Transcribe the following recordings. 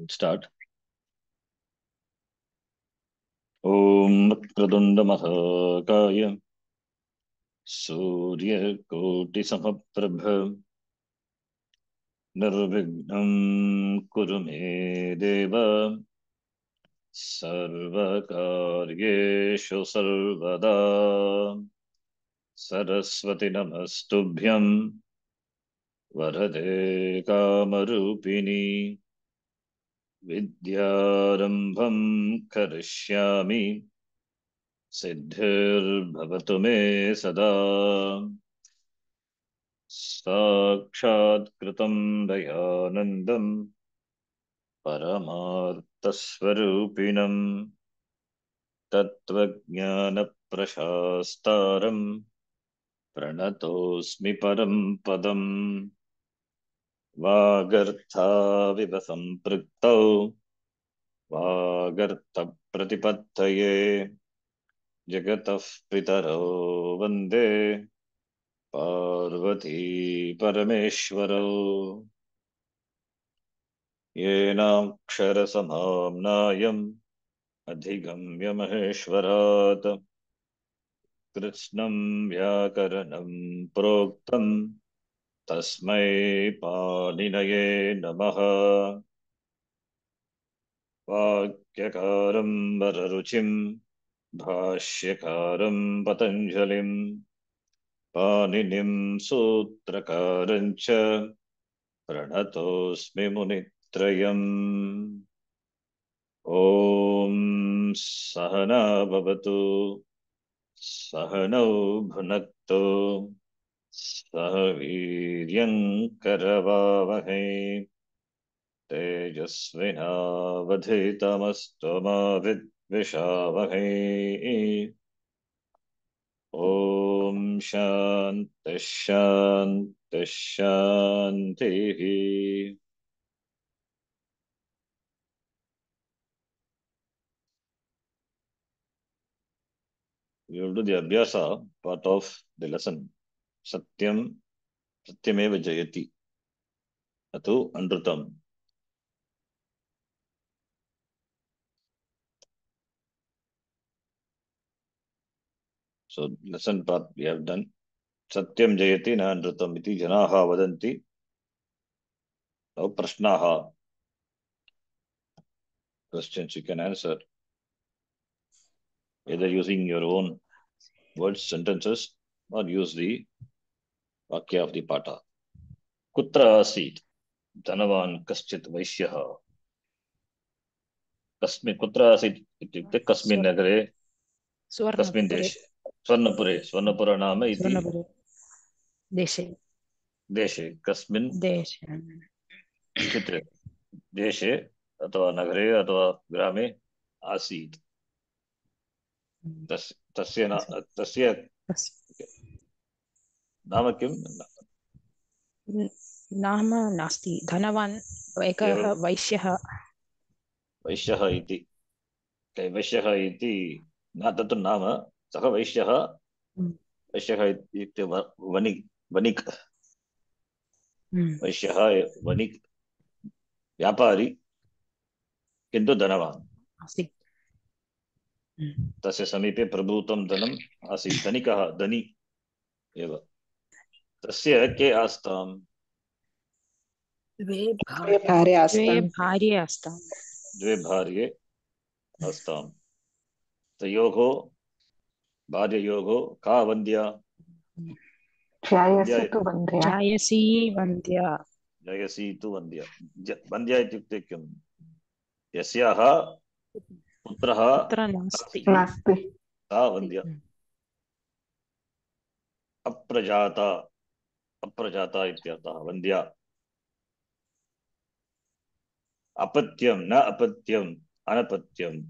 Start. Om Vक्त्रतुण्ड महाकाय सूर्यकोटि समप्रभ निर्विघ्नं कुरु मे देव सर्वकार्येषु सर्वदा सरस्वती नमस्तुभ्यं वरदे कामरूपिणी विद्यारम्भं करिष्यामि सिद्धिर्भवतु मे सदा साक्षात्कृतं दयानन्दं परमार्थस्वरूपिणं तत्त्वज्ञानप्रशास्तारं प्रणतोऽस्मि परं पदम् वागर्थाविव सम्पृक्तौ वागर्थप्रतिपत्तये जगतः पितरौ वन्दे पार्वती परमेश्वरौ येनाक्षरसमाम्नायम् अधिगम्य महेश्वरात् कृत्स्नं व्याकरणं प्रोक्तं तस्मै पाणिनये नमः वाक्यकारं वररुचिं भाष्यकारं पतञ्जलिं पाणिनिं सूत्रकारं च प्रणतोऽस्मि मुनित्रयम् ॐ सहना भवतु सहनौ भुनक्तु सह वीर्यं करवावहै तेजस्विनावधीतमस्तु मा विद्विषावहै ॐ शान्तिः शान्तिः शान्तिः We will do the abhyasa part of the lesson. Satyam, Satyameva Jayati. Atu Andrutam. So, lesson part we have done. Satyam Jayati na Andrutam iti janaha vadanti. Now, prashnaha. Questions you can answer. Either using your own words, sentences, or use the Vakya of the Pata. Kutra asit. Dhanavan kaschit vaishyaha. Kasmin kutra asit ityukte kasmin nagare kasmin सुवर्णपुरे deshe. Swarnapure. Swarnapura nama iti सुवर्णपुरे देशे deshe. Kasmin देशे स्थिते देशे अथवा नगरे अथवा ग्रामे आसीत् तस्य नाम किं नाम नास्ति धनवान् एकः केवलं वैश्यः वैश्यः इति वैश्यः इति न तत् नाम सः वैश्यः वैश्यः इत्युक्ते वणिक् वणिक् वैश्यः वणिक् व्यापारी किन्तु धनवान् आसीत् तस्य समीपे प्रभूतं धनम् आसीत् धनिकः धनी एव तस्य के आस्ताम् द्वे भार्य आस्ताम् भार्ये आस्ताम् द्वे भार्ये आस्ताम् तयोः भार्ययोः का वन्द्या ध्यायसि तु वन्द्या जायसी वन्द्या जयसी तु वन्द्या वन्द्या इत्युक्ते किम् यस्याः पुत्रः पुत्र नास्ति नास्ति सा वन्द्या अप्रजाता अप्रजाता इत्यर्थः वन्द्या अपत्यं न अपत्यम् अनपत्यं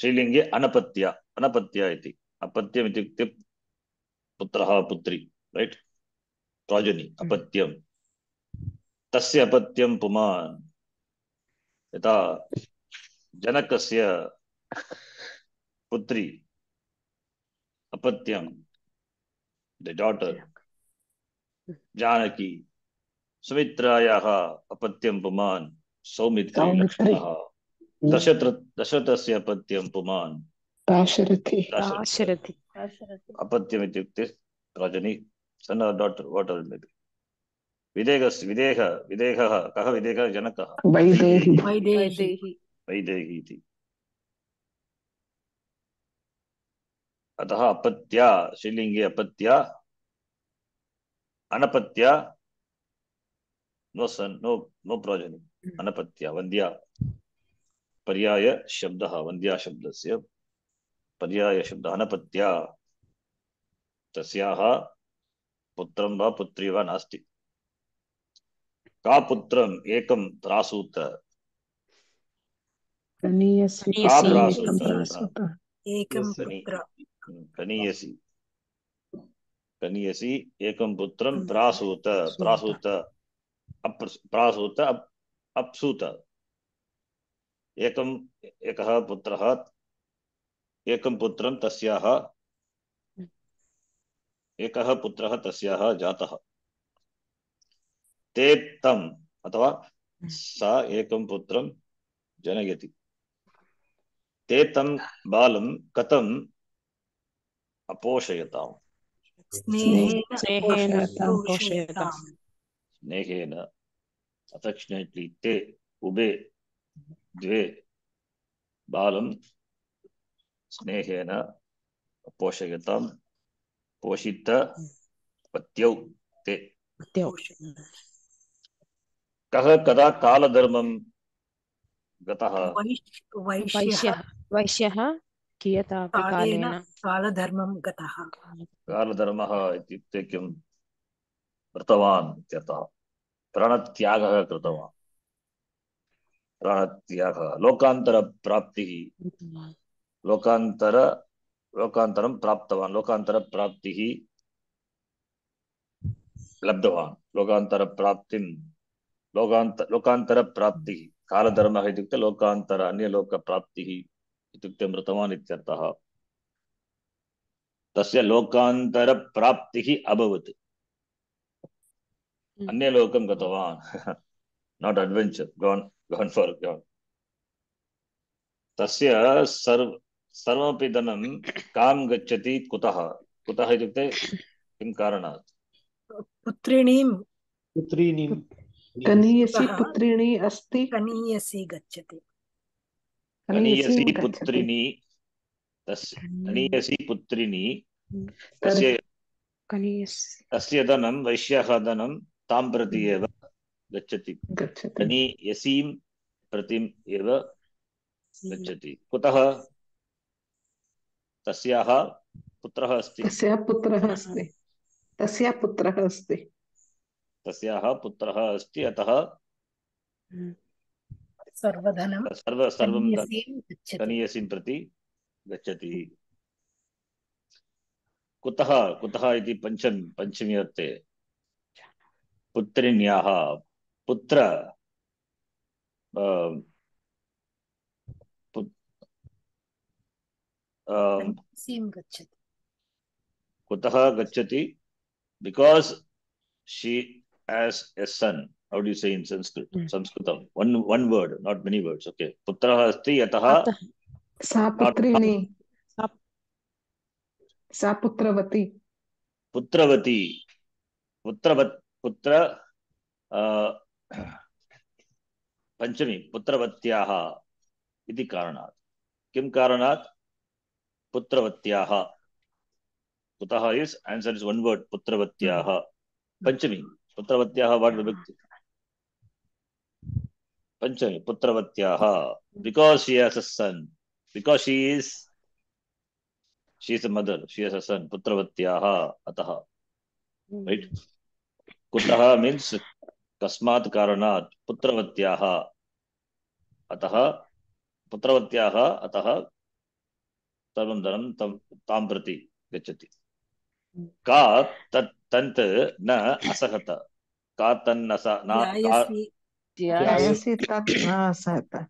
श्रीलिङ्गे अनपत्या अनपत्या इति अपत्यम् इत्युक्ते पुत्रः पुत्री रैट् प्राजनी अपत्यं तस्य अपत्यं पुमान् यथा जनकस्य पुत्री अपत्यं द डॉटर जानकी सुमित्रायाः अपत्यं पुमान् सौमित्री सौमित्री लक्ष्मणः दशरथस्य अपत्यं पुमान् दाशरथी दाशरथि दाशरथि अपत्यम् इत्युक्ते रजनी सन डाक्टर् वाट् एवर् मे बि विदेहः कः विदेहः जनकः वैदेही वैदेही वैदेही इति अतः अपत्या श्रीलिङ्गे अपत्या अनपत्या नो सन नो प्रोजनी अनपत्या वन्द्या पर्याय शब्दः वन्द्या शब्दस्य पर्याय शब्दः अनपत्या तस्याः पुत्रं वा पुत्री वा नास्ति का पुत्रम् एकं प्रासूत कनीयसी का कनीयसी एकं प्रासूत प्रासूतः एकं कनी पुत्र कनीयसी कनीयसी एकं पुत्रं प्रासूत प्रासूत प्रासूत अप्सूत एकम् एकः पुत्रः एकं पुत्रं तस्याः एकः पुत्रः तस्याः जातः ते तम् अथवा सा एकं पुत्रं जनयति ते तं बालं कथम् अपोषयताम् स्नेहेन स्नेहेन पोषयताम् पोषयताम् स्नेहेन अफेक्शनेटली ते उभे द्वे बालं स्नेहेन पोषयताम् पोषित पत्यौ ते पत्यौ कः कदा कालधर्मं गतः वैश्यः वैश्यः वैश्यः कियतापि कालेन कालेन कालधर्मं गतः कालधर्मः इत्युक्ते किं कृतवान् इत्यर्थः प्राणत्यागः कृतवान् प्राणत्यागः लोकान्तरप्राप्तिः लोकान्तरं प्राप्तवान् लोकान्तरप्राप्तिः लब्धवान् लोकान्तरप्राप्तिः कालधर्मः इत्युक्ते लोकान्तर अन्यलोकप्राप्तिः इत्युक्ते मृतवान् इत्यर्थः तस्य लोकान्तरप्राप्तिः अभवत् अन्यलोकं गतवान् नाट् अड्वेञ्चर् गॉन् फॉर गॉन् तस्य सर्वमपि धनं कां गच्छति कुतः कुतः इत्युक्ते किं कारणात् पुत्रिणीं पुत्रीणीं कनीयसी सः पुत्रिणी अस्ति कनीयसी गच्छति कनीयसीं कनीयसी गच्छति पुत्रिणी तस्य कनीयसी पुत्रिणी तर्हि तस्य कनीयसी तस्य धनं वैश्यः धनं तां प्रति एव गच्छति गच्छति कनीयसीं प्रतिम् एव गच्छति कुतः तस्याः पुत्रः अस्ति तस्याः पुत्रः अस्ति तस्याः पुत्रः अस्ति तस्याः पुत्रः अस्ति अतः सर्वधनं सर्वं कनीयसीं गच्छति कनीयसीं प्रति गच्छति कुतः कुतः इति पञ्चमी अर्थे पुत्रिण्याः पुत्र कनीयसीं गच्छति कुतः गच्छति because she has a son. How do you say in Sanskritam? One word, not many words. Okay. पुत्रः अस्ति यतः सा पुत्रिणी सा पुत्रवती पुत्रवती पुत्र पञ्चमी पुत्रवत्याः इति कारणात् किं कारणात् पुत्रवत्याः कुतः is answer is one word पुत्रवत्याः Panchami पुत्रवत्याः what विभक्ति पञ्चमी पुत्रवत्याः because she has a son because she is a mother she has a son पुत्रवत्याः अतः right कुतः means कस्मात् कारणात् पुत्रवत्याः अतः पुत्रवत्याः अतः सर्वं धनं तां प्रति गच्छति का तन्त न असहत का तन्न जायसी जायसी तत् न असहत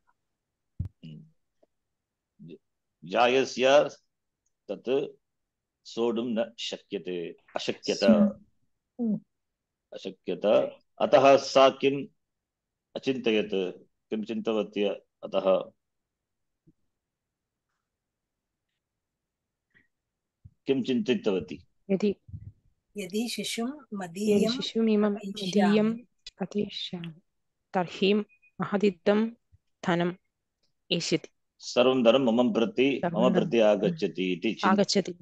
जायस्य तत् सोढुं न शक्यते अशक्यत अतः सा किम् अचिन्तयत् किं चिन्तवती अतः किं चिन्तितवती यदि यदि शिशुं यदि मदीयं शिशुमिमं मदीयं पतिष्यामि प्रतिष्यामि तर्हि महदिदं धनम् एष्यति सर्वं धनं मम प्रति सर्वं धनम् आगच्छति इति आगच्छति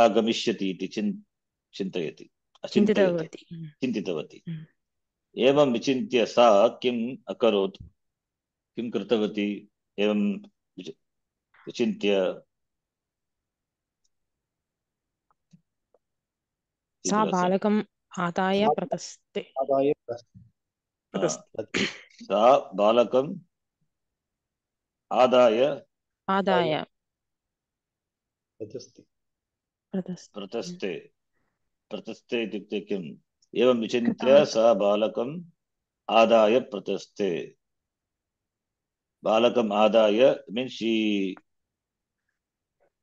आगमिष्यति इति चिन्तयति चिन्तितवती चिन्तितवती एवं विचिन्त्य सा किम् अकरोत् किं कृतवती एवं विचिन्त्य सा बालकम् आदाय प्रतस्ते आदाय सा बालकम् आदाय प्रतस्ते प्रतस्ते इत्युक्ते किम् एवं विचिन्त्य सा बालकम् आदाय प्रतस्ते बालकम् आदाय means she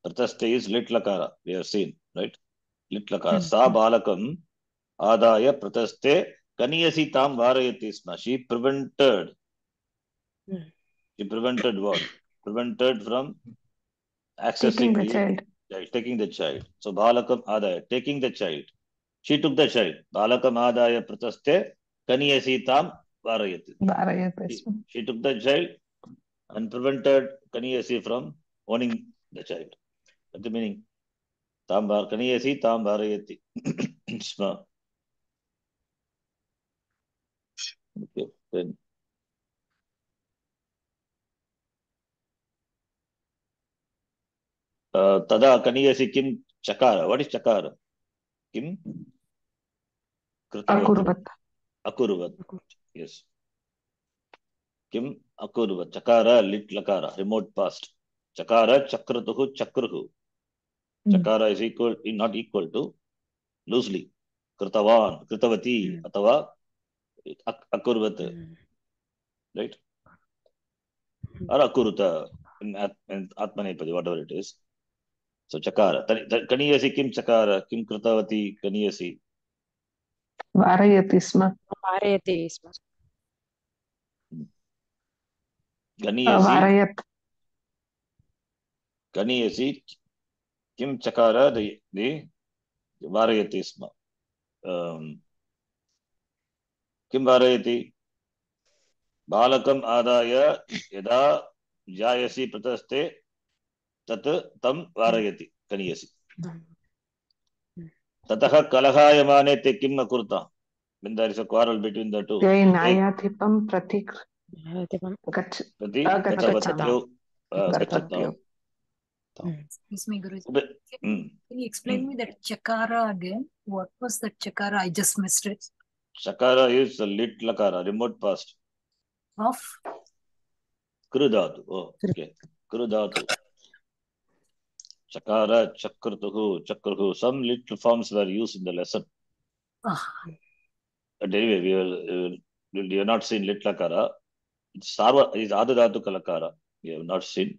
प्रतस्ते is lit lakara we have seen right lit lakara सा बालकम् आदाय प्रतस्ते कनीयसी तां वारयति स्म she prevented what prevented from accessing Taking the child. taking the child so balakam adaya taking the child she took the child balakam adaya prataste kaniyasi tam varayati she took the child and prevented kaniyasi from owning the child what's the meaning tam kaniyasi tam varayati sma okay then तदा कनीयसी किं चकार what is चकार किं कृतवती अकुर्वत् yes किम अकुर्वत् चकार lit लकार remote past चकार चक्रतुः चक्रुः चकार is equal not equal to loosely कृतवान् कृतवती अथवा अकुर्वत् right or अकुरुत in आत्मनेपदी whatever it is so चकार कनीयसी किम चकार किम कृतवती कनीयसी वारयति स्म कनीयसी किम चकार वारयति स्म किं वारयति बालकम् आदाय यदा जायसी प्रतस्ते तत् तं वारयति कनीयसी ततः कलहायमाने ते किम् अकुरुत when there is a quarrel between the two न्यायाधिपं प्रति गच्छताम् Excuse me, Guruji. Can you explain me that chakara again? What was that chakara? I just missed it. Chakara is a lit lakara, remote past. Of? Krudhatu. Oh, okay. Krudhatu. Chakara, chakratuhu, chakruhu. Some little forms were used in the lesson. But anyway, we have not seen lit lakara. It's sarva, it is adadhatu kalakara. We have not seen.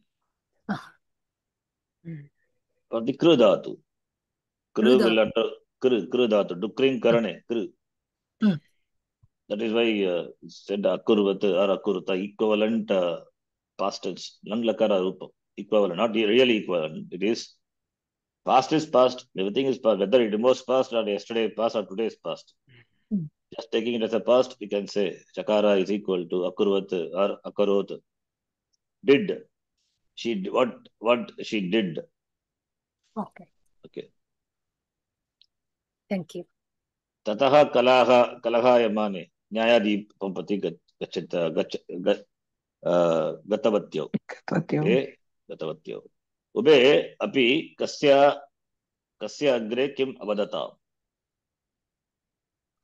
Or the krudhatu. Kru will utter krudhatu. Dukring karane. Kru. That is why said akurvat or akurta equivalent past tense. Lang lakara rupa. Equivalent, not really equivalent. It is past is past. Everything is past. Whether it was past or yesterday past or today is past. Just taking it as a past, we can say chakara is equal to akurvat or akarot. Did. She what she did. Okay. Okay. Thank you. ततः कलहायमाने न्यायाधीपं प्रति गतवत्यौ गतवत्यौ उभे अपि कस्य अग्रे किम् अवदताम्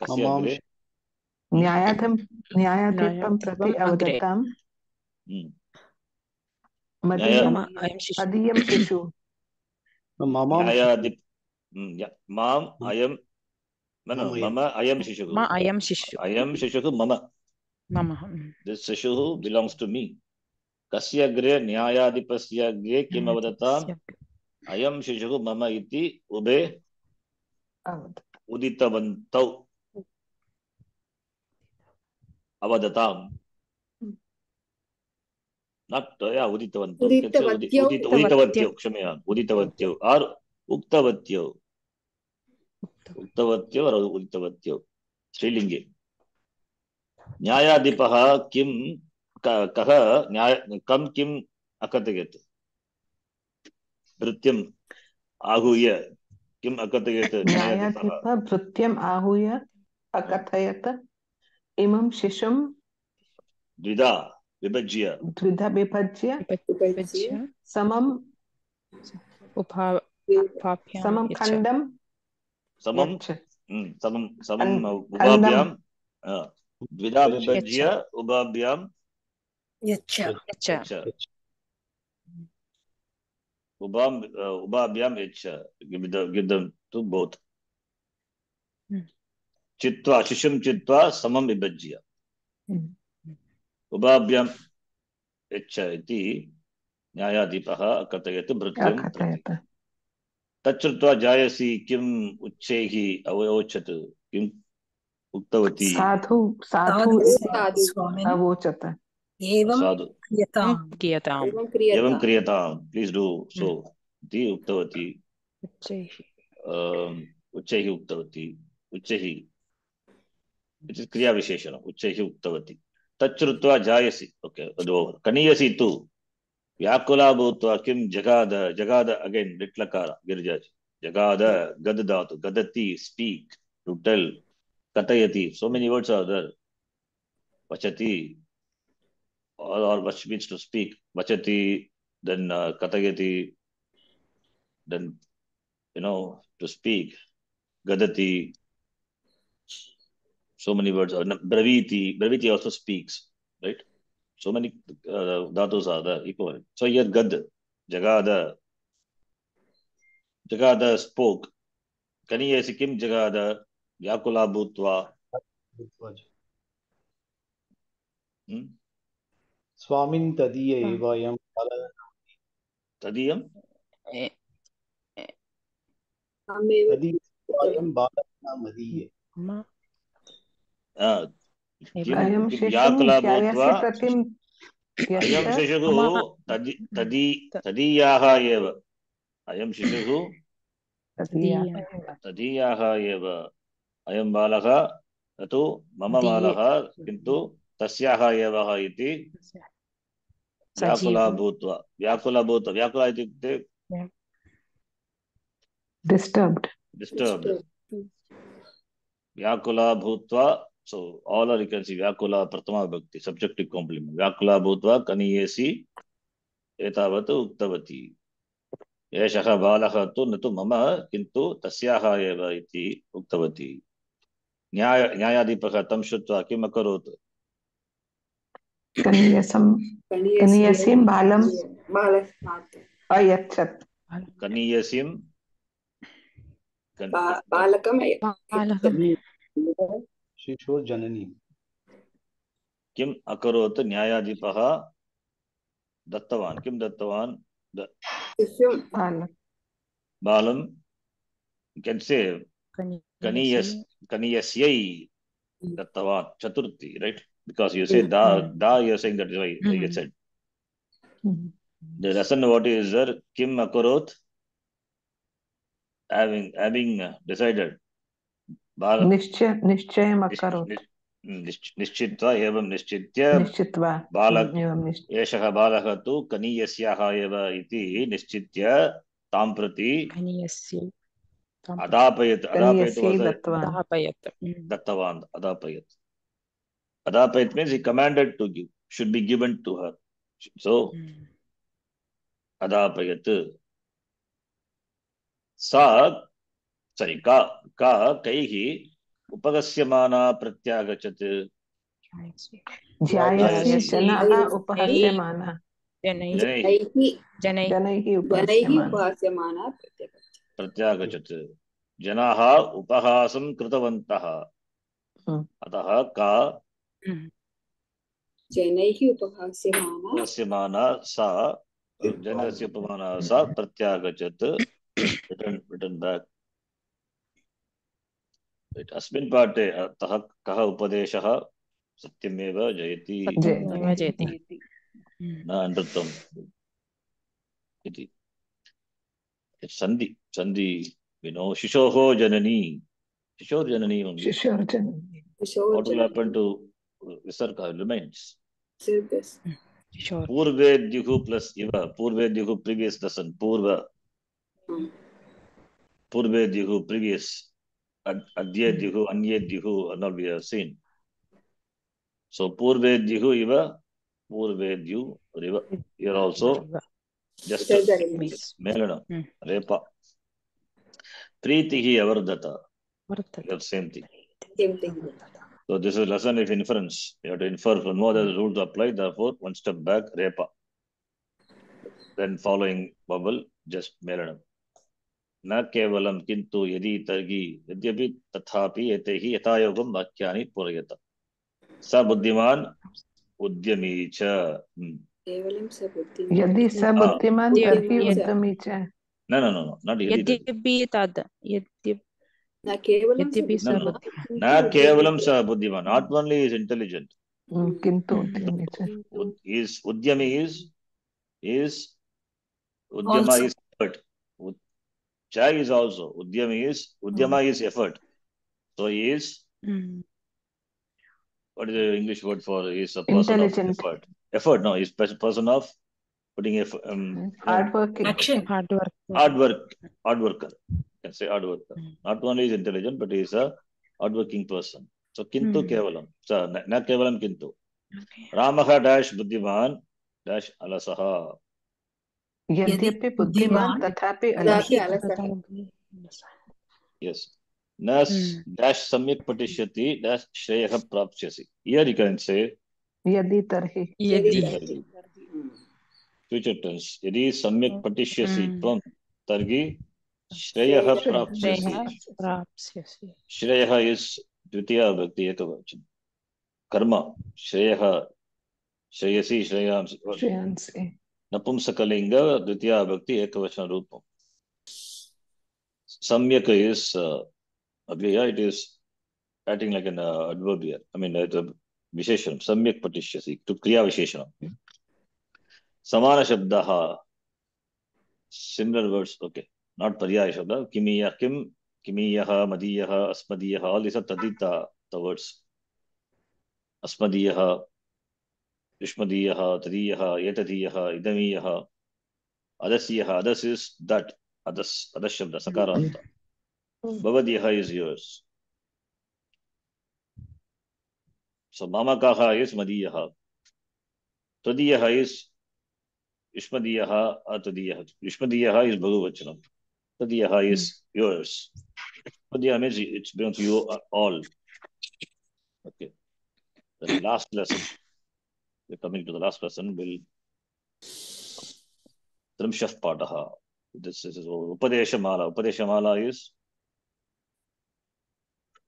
कस्य अग्रे न्यायाधिपं प्रति अवदताम् मदीयं शिशु न्यायाधिप माम् अयं मम अयं शिशुः मम this शिशुः belongs to me कस्य अग्रे न्यायाधिपस्य अग्रे किम् अवदताम् अयं शिशुः मम इति उभे उदितवन्तौ avadatam. Not uditavantu. Uditavatyo. Uditavatyo. Kshamaya. Uditavatyo or uktavatyo. Uktavatyo or uditavatyo. Srilingi. Nyayadipaha kim kaha kam kim akataget. Vrityam ahuya kim akataget. न्यायाधिपः भृत्यम् आहूय अकथयत् इमं शिशुं द्विधा विभज्य द्विधा विभज्य विभज्य समं उभाभ्यां यच्च खण्डं समं यच्छ समं खण्डं उभाभ्यां द्विधा विभज्य उभाभ्यां यच्च यच्छ उभाभ्यां यच्छ give them to both चित्वा शिशुं चित्वा समं विभज्य उभाभ्यां यच्छ इति न्यायाधिपः कथयति भृत्यं प्रति तच्छ्रुत्वा जायसी किम उच्चैः अवोचत् किम उक्तवती साधु साधु स्वामिन् अवोचत् एवं साधु क्रियताम् एवं क्रियताम् प्लीज डू सो इति उक्तवती उच्चैः उक्तवती उच्चैः इति क्रिया विशेषणम् उच्चैः उक्तवती तच्छ्रुत्वा जायसी ओके कनीयसी तु व्याकुला भूत्वा किं जगाद जगाद अगेन लिट्लकार गिरिजाज जगाद गद धातु गदति स्पीक टू टेल कथयति so many words are there vachati or which means to speak vachati then kathayati then to speak gadati so many words braviti also speaks right so many dhatus are there equivalent so here gad jagada spoke kaniyasi kim jagada vyakula bhutva स्वामिन् तदीय एव अयं तदीयं बालकः मदीय अयं शिशुं ध्यायसि प्रतिं अयं शिशुः तदीयाः एव अयं शिशुः तदीयाः एव अयं बालः न तु मम बालः किन्तु तस्याः एव इति व्याकुला भूत्वा व्याकुला इत्युक्ते disturbed व्याकुला भूत्वा so all are you can see vyakula prathama vibhakti subjective complement vyakula bhutva kaniyesi etavat uktavati एषः बालः तु न तु मम किन्तु तस्याः एव इति उक्तवती न्यायाधिपः तं श्रुत्वा किम् अकरोत् कनीयसीं बालम् अयच्छत् कनीयसीं बालकम् शिशोर्जननी किम् अकरोत् न्यायाधिपः दत्तवान् किं दत्तवान् बालं you can say kaniyasयै दत्तवान् चतुर्थी right because you say da you are saying that is why you said the lesson what is there kim akorot having decided निश्चयम् अकरोत् निश्चित्वा एवं निश्चित्वा बालक एषः बालः तु कनीयस्याः एव इति निश्चित्य तां प्रति अदापयत् दत्तवान् अदापयत् means he commanded to give should be given to her so अदापयत् सा sorry का कैः उपगस्यमाना प्रत्यागच्छत् जायसी जनाः उपहास्यमानाः जनैः उपहास्यमाना प्रत्यागच्छत् जनाः उपहासं कृतवन्तः अतः का जनैः उपहास्यमाना सा जनस्य उपमाना सा प्रत्यागच्छत् रिटर्न बैक अस्मिन् पाठे अतः कः उपदेशः Satyameva Jayati. Satyameva Jayati. Na Anrutam. Iti. It's Sandhi. Sandhi, Shishoho Janani. Shishor Janani only. Shishor Janani. What will happen to Visarga? Remains. Sure. Purvedyuhu plus Iva. Purvedyuhu previous lesson. Purva. Purvedyuhu previous. Adyedyuhu, Anyedyuhu, and all we have seen. So Purvedyuhu Iva. Purvedyu Riva. Here also. Just Melana. Repa. Pritihi Avardata. Same thing. So this is a lesson of inference. You have to infer from no other rule to apply. Therefore, one step back, Repa. Then following bubble, just Melanam. Na kevalam kintu yadi targi yadyapi tathapi etehi yatayogam vakyani purayata. Sa buddhiman udyami cha. Yadi sa buddhiman tarhi uddami cha. No. Not yadi. Yadyapi tad. Na kevalam Na kevalam sa buddhiman. Not only is intelligent. Kintu udyami cha. Udyami is Udyama also. Is effort. Cha is also. Udyama is effort. So he is. What is the English word for? He is a person of effort. Effort. No, he's a person of putting effort. Hard work. Action. Hard work. Hard worker. You can say hard worker. Not only is intelligent, but he is a hardworking person. So kintu kevalam. So na kevalam kintu. Ramaha dash buddhiman dash alasaha. Yadyapi buddhiman tathapi alasaha. Yes. Nas dash samyak patishyati dash shreyaha prapsyasi. Here you can say Yadi tarhi. Yadi. Future tense. Yadi samyak patishyasi tvam targi shreyaha prapsyasi. Shreyaha is dvitiya bhakti ekavachana. Karma. Shreyaha. Shreyasi Shreyansi. Napumsakalinga dvitiya bhakti ekavachana rupam. Samyak is it is acting like an adverb here. I mean, it's a visheshanam. Samyak patishyasi. To kriya visheshanam. Samana shabdaha. Similar words. Okay. Not paryaya shabda. Kimiya kim. Kimiyaha, madiyaha, asmadiyaha. All these are tadita words. Asmadiyaha, yushmadiyaha, tadiyaha, yetadiyaha, idamiyaha. Adasyaha. Adas is that. Adas shabda. Sakaranta. Bhavadiyaha is yours. So mamakaha is madiyaha. Tadiyaha is yushmadiyaha or tadiyaha. Yushmadiyaha is bhagavachanam. Tadiyaha is yours. Tadiyaha means it belongs to you all. Okay. The last lesson. We're coming to the last lesson. Will Trimshaf Padaha. This is Upadesha Mala. Upadesha Mala is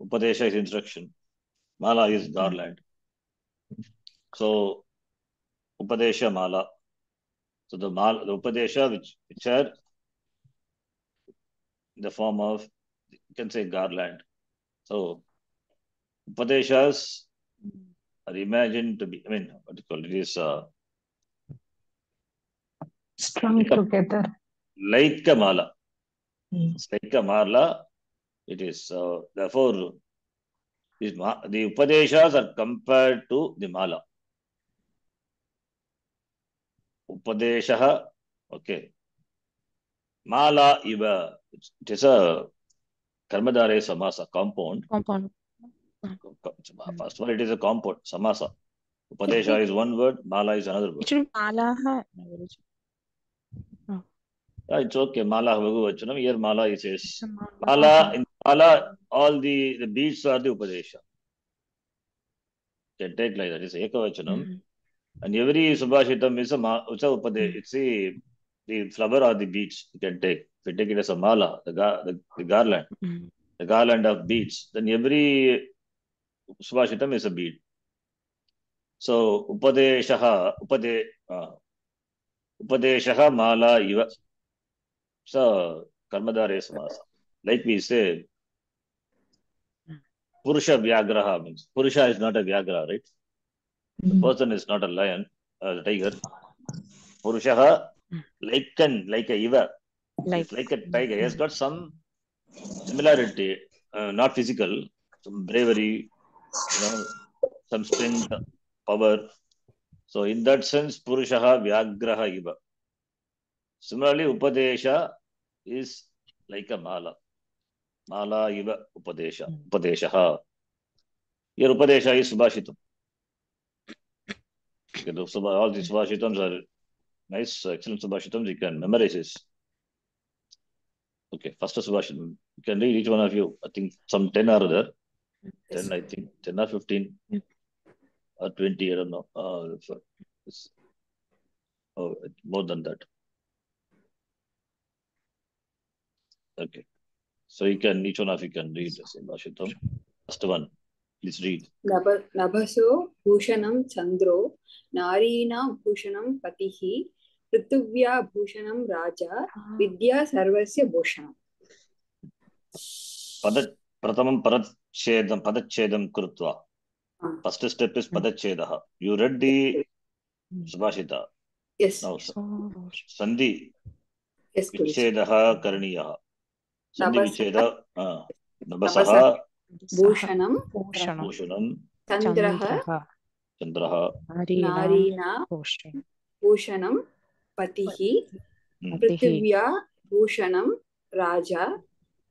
Upadesha is instruction. Mala is garland. So Upadesha Mala. So the Upadesha which are in the form of, you can say, garland. So Upadeshas are imagined to be, I mean, what do you call it? It is strung together. Like a mala. It's like a mala. It is, therefore, the Upadeshas are compared to the mala. Upadeshaha, okay. Mala iva. It is a Karmadare Samasa compound. First one, it is a compound, Samasa. Upadesha is one word, Mala is another word. It should be Mala. It's okay. Mala Bhagavachanam. Here Mala is says. Mala, in Mala, all the beads are the Upadesha. You can take like that. It's Ekavachanam. And every Subhashitam is a Upadesha. It's the flower or the beads you can take. If you take it as a Mala, the garland, the garland of beads, then every Subhashitam is a bead. So Upadeshaha Mala Iva. So Karmadare Samasa. Like we say, Purusha Vyagraha means Purusha is not a Vyagra, right? The person is not a lion, a tiger. Purushaha, like a iva. It's like a tiger. He has got some similarity, not physical, some bravery, some strength, power. So in that sense, Purushaha Vyagraha iva. Similarly, Upadesha is like a mala. Mala iva Upadesha. Upadeshaha. Here Upadesha is Subhashitam. Okay, all these Subhashitams are nice, excellent Subhashitams. You can memorize this. Okay, first Subhashitam. You can read each one of you. I think some 10 are there. 10, I think. 10 or 15. Or 20, I don't know. More than that. Okay. So you can, each one of you can read the Subhashitam. First one, please read. Nabhaso bhushanam chandro, narinam bhushanam patihi, prithuvya bhushanam raja, vidya sarvasya bhushanam. Pratamam padachedam krutva. First step is padachedaha. You read the Subhashita. Yes. Now, Sandhi. Yes, please. Vichedaha karaniyaha. Sandhi vicheda. Nabasaha. Bhushanam. Chandraha. Narina. Bhushanam. Patihi. Prithivya. Bhushanam. Raja.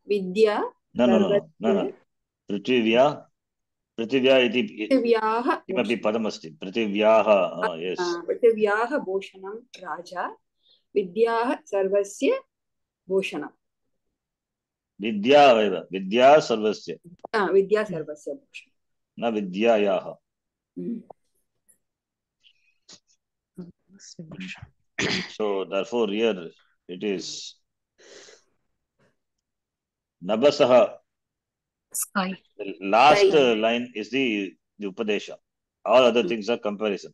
Vidya. No. Prithivya iti kimapi padamasti. Prithivyaha. Yes. Prithivyaha bhushanam raja. Vidyaha sarvasya bhushanam. Vidya sarvasya. Vidya sarvasya bhushanam. Na vidyayaha. So therefore here it is Nabasaha. Sky. The last line is the Upadesha. All other things are comparison.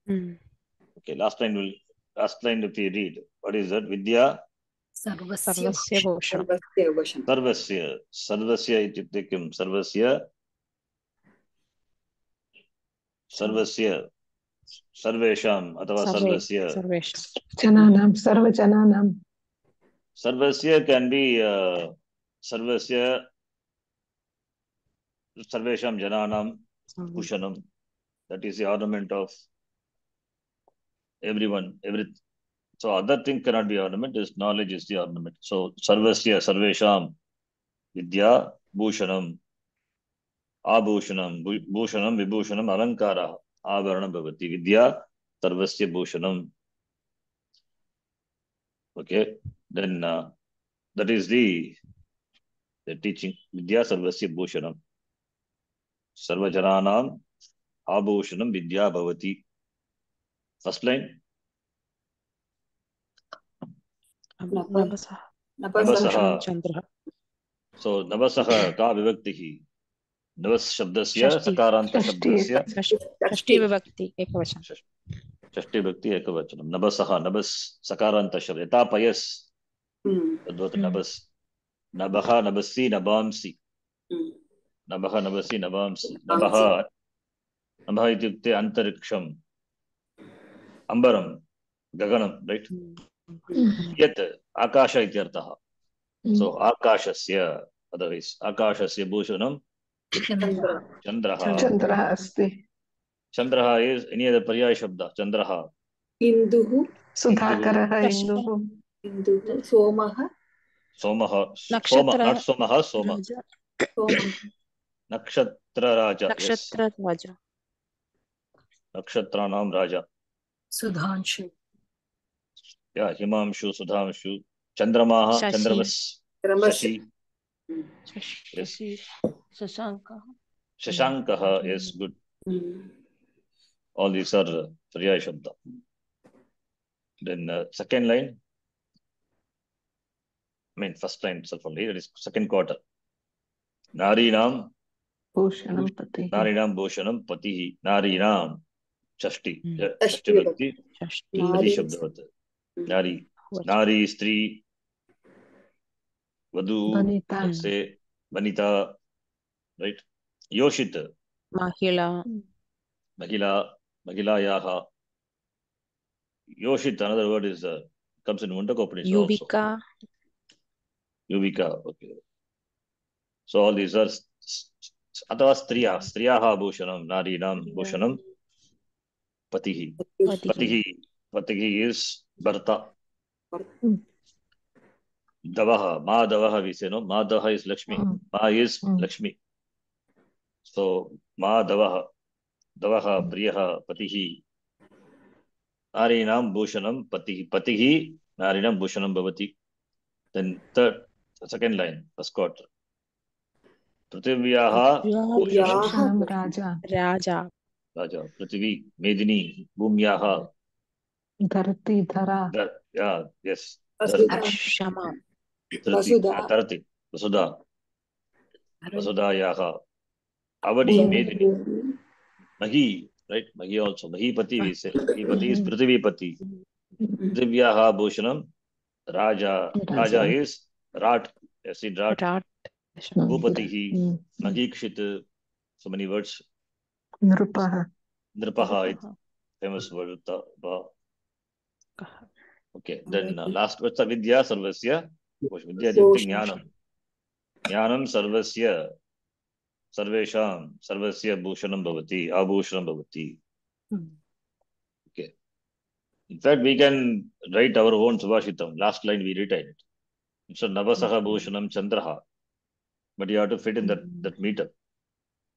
Okay, last line if we read. What is that? Vidya Sarvasya bhushanam. Sarvasya ityukte kim? Sarvasya Sarvesham atava Sarvasya. Jananam. Sarvasya can be Sarvasya Sarvesham Jananam Bhushanam. That is the ornament of everyone. So other thing cannot be ornament. This knowledge is the ornament. So Sarvasya Sarvesham Vidya Bhushanam Abhushanam Bhushanam Vibhushanam Alankara Avaranam Bhavati Vidya Sarvasya Bhushanam. Okay, then that is the teaching. Vidya Sarvasya Bhushanam. Sarvajananam Abhushanam Vidya Bhavati. First line. Nabasaha. So Nabasaha ka vivaktihi. Navas shabdasya sakaranta shabdasya. Shashti vivakti ekavachanam. Shashti vivakti ekavachanam. Nabasaha nabas sakaranta shabdasya. Yata payas. Tadvat nabas. Nabaha nabasi nabamsi. Nabaha nabasi nabamsi. Nabaha ityukte antariksham. Ambaram. Gaganam, right? Yet akasha ityartaha. So akashasya, otherwise akashasya bhushanam chandraha asti. Chandraha is any other paryaya shabda. Chandraha. Induhu. Sudhakaraha induhu. Somaha. Soma, not Somaha, Soma. Nakshatra Raja. Nakshatra Raja. Nakshatranam Raja. Sudhanshu. Yeah, Himamshu, Sudhamshu. Chandramaha, Chandramas. Shashi. Yes. Shashankaha is good. All these are paryaya shabda. Then second line. First line itself only. That is second quarter. Narinam Bhushanam patihi. Narinam Bhushanam Patihi. Narinam Shashti. Shashti Bhakti. Pati Shabdavat. Nari. Nari, Stri. Vadu. Vanita. Let's say Vanita. Right? Yoshita. Mahila. Magilayaha. Yoshit, another word is comes in Mundaka Upanishad also. Yuvika. Yuvika, okay. So all these are Atava Striyaha Bhushanam, Narinam Bhushanam, Patihi. Patihi is Bharta. Davaha, Ma Davaha we say, no? Ma Davaha is Lakshmi. Ma is Lakshmi. So Ma Davaha, Priyaha, Patihi. Narinam Bhushanam, Patihi, Narinam Bhushanam Bhavati. Then second line, first quarter. Prithivyaha Bhushanam Raja. Prithvi, Medini, Bhumyaha. Dharati, Dhara. Yes. Shama. Dharati, Vasudha. Vasudayaha. Avadi, Medini. Mahi, right? Mahi also. Mahipati we say. Mahipati is Prithivipati. Prithivyaha Bhushanam. Raja is Rat. Yes, in Rat. Bhupatihi. Magikshit. So many words. Nrupaha. Famous word. Okay. Then last word. Vidya Sarvasya. Vidya Jnanam. Jnanam Sarvasya. Sarvesham. Sarvasya Bhushanam Bhavati. Abhushanam Bhavati. Okay. In fact, we can write our own Subhashitam. Last line we rewrite it. So Navasaha Bhushanam Chandraha. But you have to fit in that meter.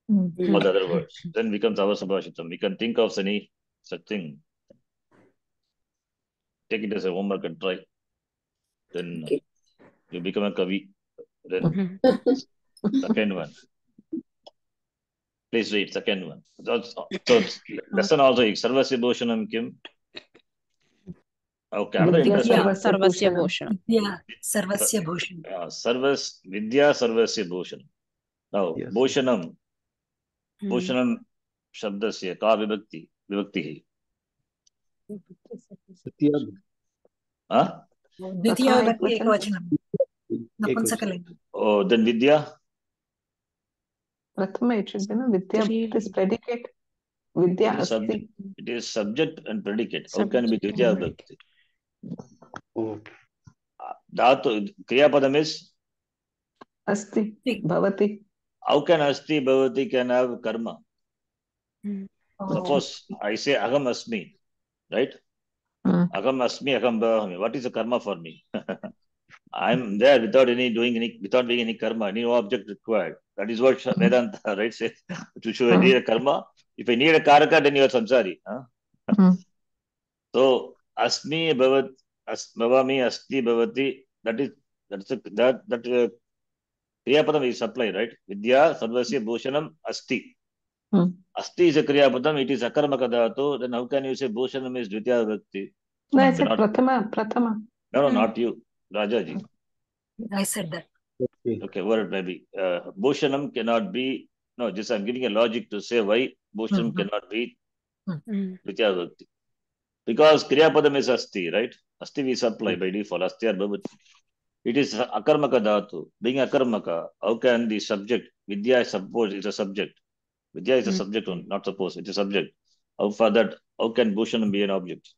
All the other words. Then becomes our Subhashitam. We can think of any such thing. Take it as a homework and try. Then you become a Kavi. Then second one. Please read second one. So lesson also Sarvasya Bhushanam Kim. Okay. Sarvasya Bhushanam. Yeah, Sarvasya Bhushanam. Vidya Sarvasya Bhushanam. Now, Yes. Bhushanam. Bhushanam Shabdasya Ka Vibhakti. Ditya Vibhakti Ekavachanam. Napumsakalinga. Oh, then Vidya? Prathama, it should be, no? Vidya is predicate. Vidya Asti. It is subject and predicate. How can it be Ditya Vibhakti? Dhatu, Kriyapadam is? Asti. Bhavati. How can Asti Bhavati can have karma? Suppose I say Aham Asmi, right? Aham Asmi, Aham Bhavami. What is the karma for me? I'm there without doing any karma, no object required. That is what Vedanta, right, says. To I need a karma. If I need a karaka, then you are samsari. So Asmi Bhavami Asti Bhavati. That Kriyapadam is supply, right? Vidya Sarvasya Bhushanam Asti. Asti is a Kriyapadam, it is Akarmaka Dhatu. Then how can you say Bhushanam is Dvitya Vibhakti? No, I said Prathama. No, not you, Rajaji. I said that. Okay, word maybe. Bhushanam cannot be. No, just I'm giving a logic to say why Bhushanam cannot be Dvitya Vibhakti. Because Kriyapadam is Asti, right? Asti we supply by default. Asti or Bhavati. It is Akarmaka Dhatu. Being Akarmaka, how can the subject, Vidya is suppose is a subject. Vidya is a subject, not suppose, it's a subject. How can Bhushanam be an object?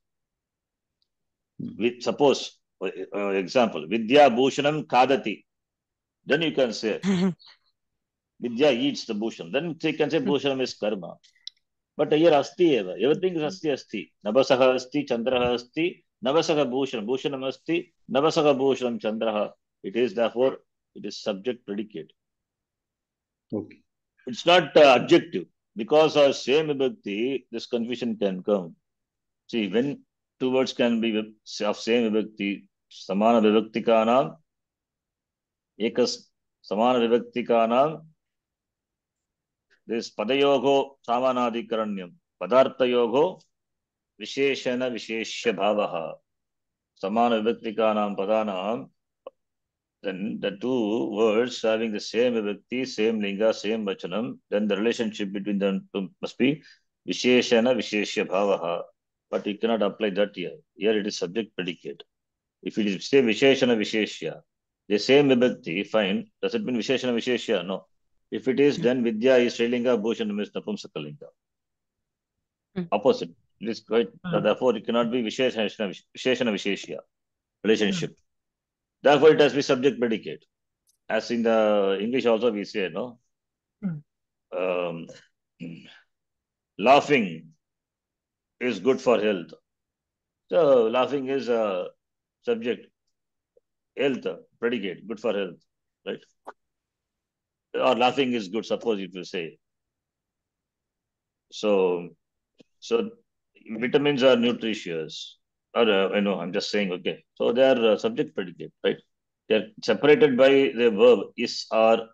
Suppose, example, Vidya Bhushanam Kadati. Then you can say, Vidya eats the Bhushanam. Then you can say Bhushanam is karma. But here Asti eva. Everything is Asti. Navasaha Asti, Chandraha Asti, Navasaha Bhushanam. Bhushanam Asti, Navasaha Bhushanam Chandraha. It is therefore, it is subject predicate. Okay. It's not adjective. Because of same vibhakti, this confusion can come. See, when two words can be of same vibhakti, samana vibhaktikanam, samana vibhaktikanam, this padayogo samanadikaranyam, padarthayogo visheshana visheshya bhavaha, samana vibhaktikanam padanam. Then the two words having the same vibhakti, same linga, same vachanam, then the relationship between them must be visheshana visheshya bhavaha. But you cannot apply that here. Here it is subject predicate. If it is say visheshana visheshya, the same vibhakti, fine. Does it mean visheshana visheshya? No. If it is, then vidya is Srilinga, Bhushanam is Napumsakalinga. Opposite. It is quite, therefore it cannot be Visheshana Visheshya relationship. Therefore it has to be subject predicate. As in the English also we say, no? Laughing is good for health. So laughing is a subject, health, predicate, good for health, right? Or laughing is good, suppose if you say. So vitamins are nutritious. Or, I'm just saying, okay. So they are subject predicate, right? They are separated by the verb is, or,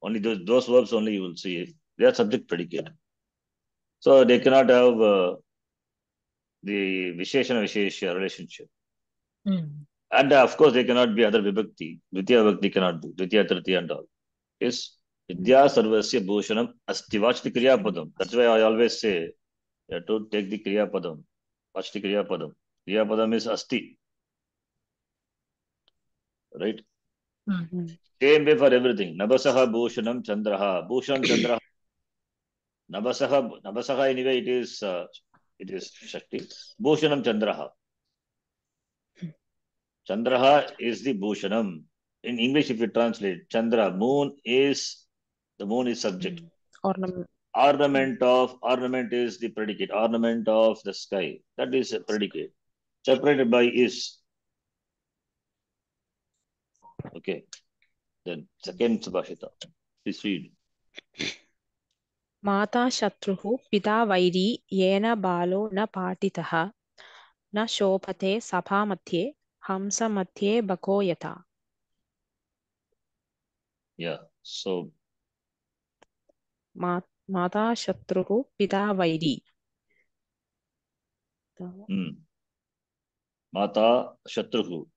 only those verbs only you will see. They are subject predicate. So they cannot have the Visheshana Visheshya relationship. And of course, they cannot be other vibhakti. Dvitiya vibhakti cannot be. Dvitiya, Tritiya and all. Is Vidya Sarvasya Bhushanam Asti. Watch the Kriya Padam. That's why I always say, you have to take the Kriya Padam. Watch the Kriya Padam. Kriya Padam is Asti. Right? Same way for everything. Nabasaha Bhushanam Chandraha. Bhushanam Chandraha. Nabasaha anyway it is Shakti. Bhushanam Chandraha. Chandraha is the Bhushanam. In English, if you translate, Chandra, the moon is subject. Ornament. Ornament is the predicate. Ornament of the sky. That is a predicate. Separated by is. Okay. Then second Subhashita. Please read. Mata Shatruhu Pita Vairi Yena Balo Na Patitaha Na Shopate Sabha Matye Hamsa Matye Bako Yata. Yeah. So Mata Shatruhu Pita Vairi. Mata Shatruhu.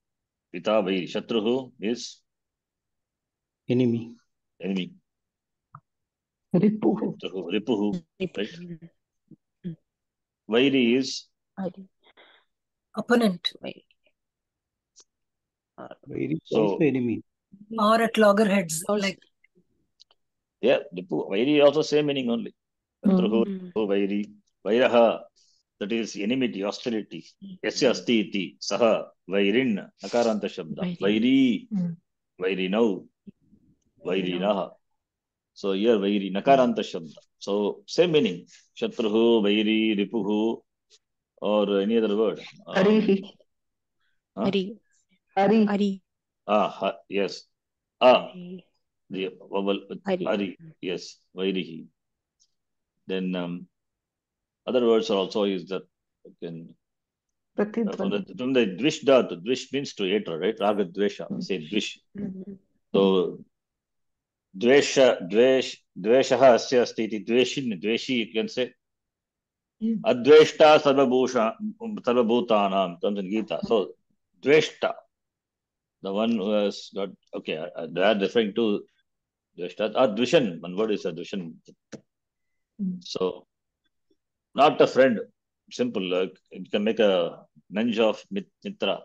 Pita Vairi. Shatruhu is enemy. Ripuhu. Ripuhu. Right? Vairi is opponent. Vairi is So- also enemy. Or at loggerheads. Like yeah, Vairi also same meaning only. Shatruhu, Vairi, Vairaha, that is enmity, hostility. Yasya asti iti, saha, Vairin, nakaranta shabda. Vairi, Vairinau, Vairinaha. So here Vairi, nakaranta shabda. So same meaning. Shatruhu, Vairi, Ripuhu, or any other word. Arihi. Ari. Ari. Ari. Yes. The vowel Ari. Yes, Vairihi. Then other words are also used that can from the Dvish Dhatu. Dvish means to hate, right? Raga Dvesha. We say Dvish. So Dveshaha asya asti iti Dveshi you can say. Adveshta sarvabhutanam comes in Gita. So Dveshta, the one who has got, okay, they are referring to Dveshta. Dvishan, one word is a Dvishan. So not a friend. Simple. You can make a Nanj of Mitra.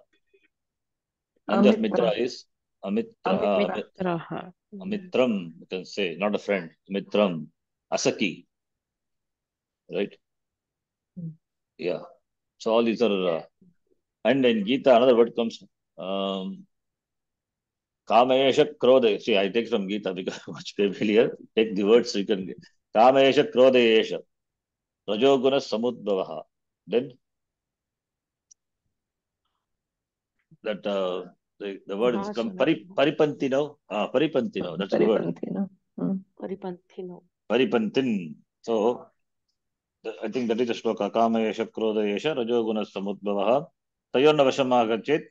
Nanj of Mitra is Amitram, you can say, not a friend. Mitram, Asaki. Right? Yeah. So all these are, and in Gita, another word comes, Kamayesha Krodha. See, I take from Gita because much familiar. Take the words so you can get. Kamayesha Krodha Rajoguna Samudbhavaha. Then that the word is come Paripantino. Paripantino. That's the word. Paripantin. So I think that is a shloka. Kamayesha Krodha Yesha Rajoguna Samudbhavaha. Tayorna Vashamagachet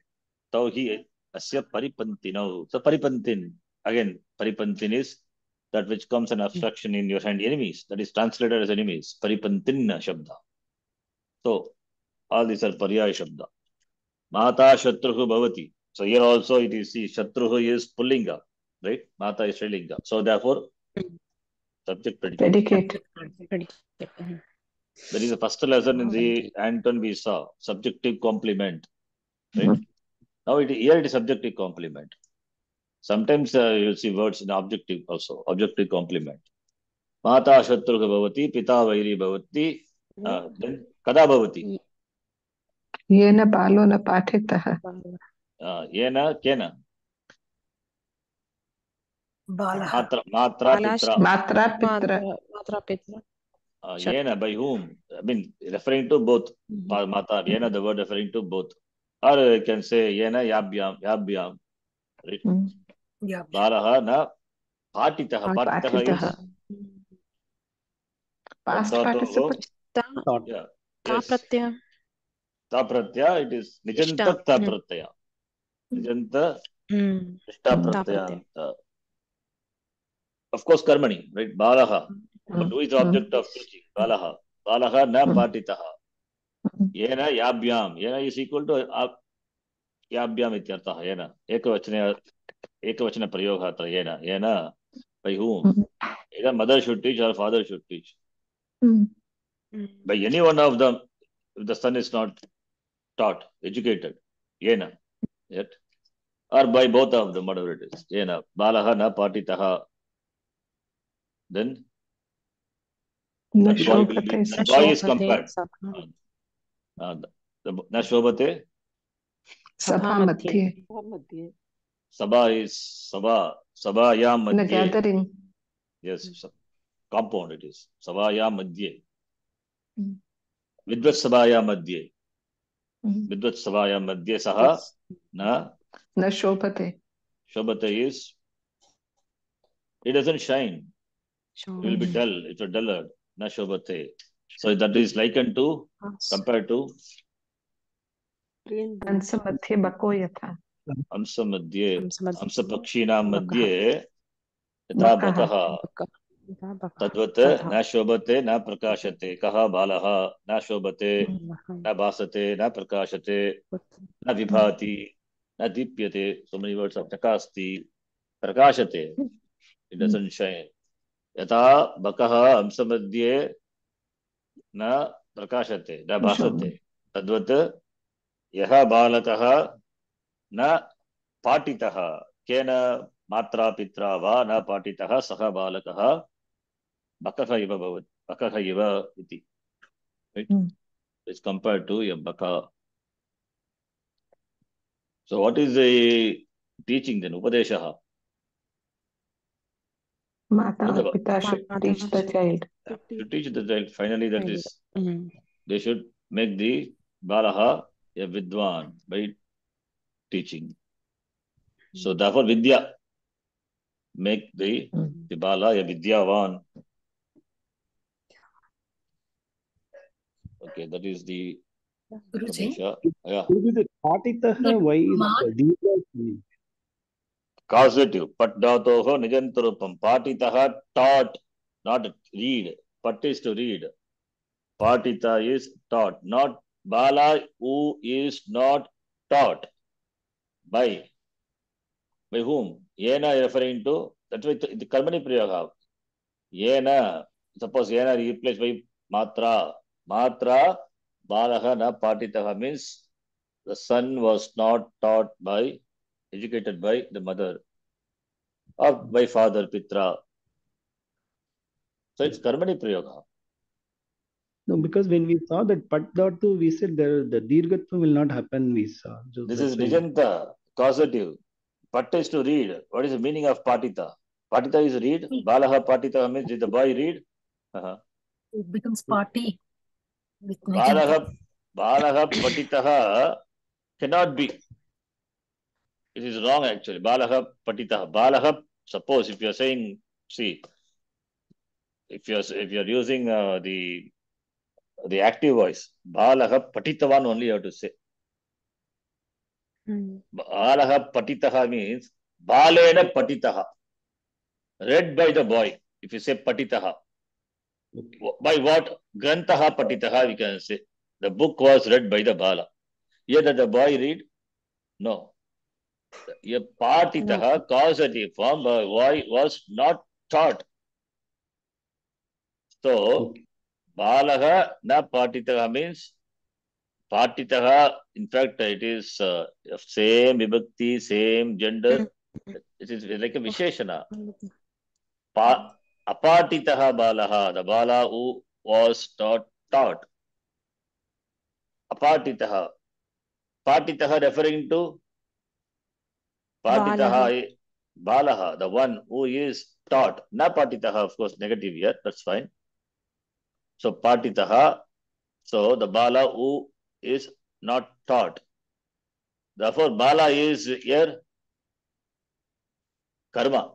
Tauhi Asya Paripantino. So Paripantin. Again, Paripantin is that which comes an abstraction in your hand, enemies. That is translated as enemies. Paripantin Shabda. So all these are Paryaya Shabda. Mata Shatruhu Bhavati. So here also it is, see, Shatruhu is Pullinga, right? Mata is Strilinga. So therefore, subject predicate. That is the first lesson in the Anton we saw. Subjective complement. Right? Now here it is subjective complement. Sometimes you'll see words in objective also. Objective complement. Mata Shatruhu Bhavati, Pita Vairi Bhavati, then kada bhavati? येन बालो न पाठितः Yena kena? Balah. Matra pitra. मात्रा पित्र मात्रा पित्रा Yena, by whom? I mean, referring to both. Mata, yena, the word referring to both. Or you can say yena yabhyam. Right? Yeah. Balaha na patitaha. Patitaha पाठितः is past Tato, participle Thought. yeah. ता Yes. Pratyaya Ta pratyaya, it is nijanta ta pratyaya. Nijanta nishta pratyaya. Of course, karmani, right? Balaha. But who is the object of teaching? Balaha. Balaha na patitaha. Yena yabhyam. Yena is equal to yabhyam ityartha. Yena. Ekavachana prayoga atra. Yena. Yena. By whom? Either mother should teach or father should teach. By any one of them, if the son is not taught, educated. Yena. Yet. Or by both of them, whatever it is. Yena. Balaha na patitaha. Then न that boy will be, शोभते that boy is शोभते compared. Na shobhate. सभा मध्ये Sabha is Sabhayam न madhye. Gathering Yes, compound it is. Sabhayam madhye. Vidvat Sabhayam madhye. Vidvat Sabhayam madhye saha na न शोभते shobhate is, it doesn't shine. It will be dull. It's a dullard. Na shobhate. So that is likened to, compared to हंस मध्ये बको यथा Amsa madhye. Amsa Amsa pakshinam madhye. Yatha बकः bakaha. तद्वत् न शोभते न प्रकाशते कः बालः न शोभते न भासते न प्रकाशते न विभाति न दीप्यते. So many words of प्रकाशति प्रकाशते. It doesn't shine. यथा बकः अंशमध्ये न प्रकाशते न भासते तद्वत् यः बालकः न पाठितः केन मात्रा पित्रा वा न पाठितः सः बालकः बकः इव भवति. बकः इव इति. Right? It's compared to a baka. So what is the teaching then? Upadeshaha. माता और पिता should teach the child. To teach the child, finally that is, they should make the balaha a vidwan by teaching. So therefore vidya, make the bala a vidyavan. Okay, that is the Guruji. Upadesha. Yeah. Patitaha, why is the Causative. Pat dhatoho nijantarupam. Patitaha, taught, not read. Pat is to read. Patita is taught. Not bala who is not taught. By whom? Yena referring to, that's why the karmani prayoga. Yena, suppose yena replaced by matra. Matra, balaha na patitaha means the son was not taught by, educated by the mother or by father, pitra. So it's karmani prayoga. No, because when we saw that Pat-dhatu, we said the Dirgatva will not happen, we saw. So This that's is why- nijanta, causative. Patta is to read. What is the meaning of patita? Patita is read. Balaha patita means did the boy read? It becomes party with Nijanta. Balaha patitaha cannot be. It is wrong actually. Balaha patitaha. Balaha, suppose if you are saying, see, if you are using the active voice, balaha patitavan only you have to say. Balaha patitaha means balena patitaha. Read by the boy. If you say patitaha. Okay. By what? Grantaha patitaha we can say. The book was read by the bala. Here that the boy read? No. A patitaha, causative form, boy was not taught. So, balaha na patitaha means patitaha, in fact, it is same vibhakti, same gender. It is like a visheshana. Apatitaha balaha, the bala who was not taught. Apatitaha. Patitaha referring to Patitaha, Balaha, the one who is taught. Na Patitaha, of course, negative here, that's fine. So Patitaha, so the Bala who is not taught. Therefore, Bala is here karma.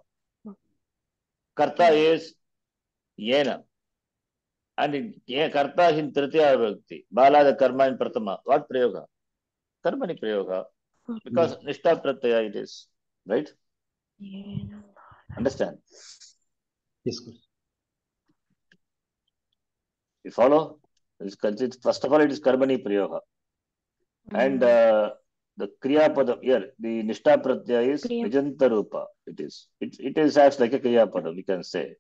Karta is yena. And karta in Tritiya Vibhakti. Bala the karma in Pratama. What prayoga? Karmani prayoga. Because Nishtha Pratyaya it is. Right? Understand? Yes, Guru. You follow? First of all, it is Karmani prayoga. And the Kriya Padam here, the Nishtha Pratyaya is Vijanta Rupa. It is acts like a Kriya Padam, we can say.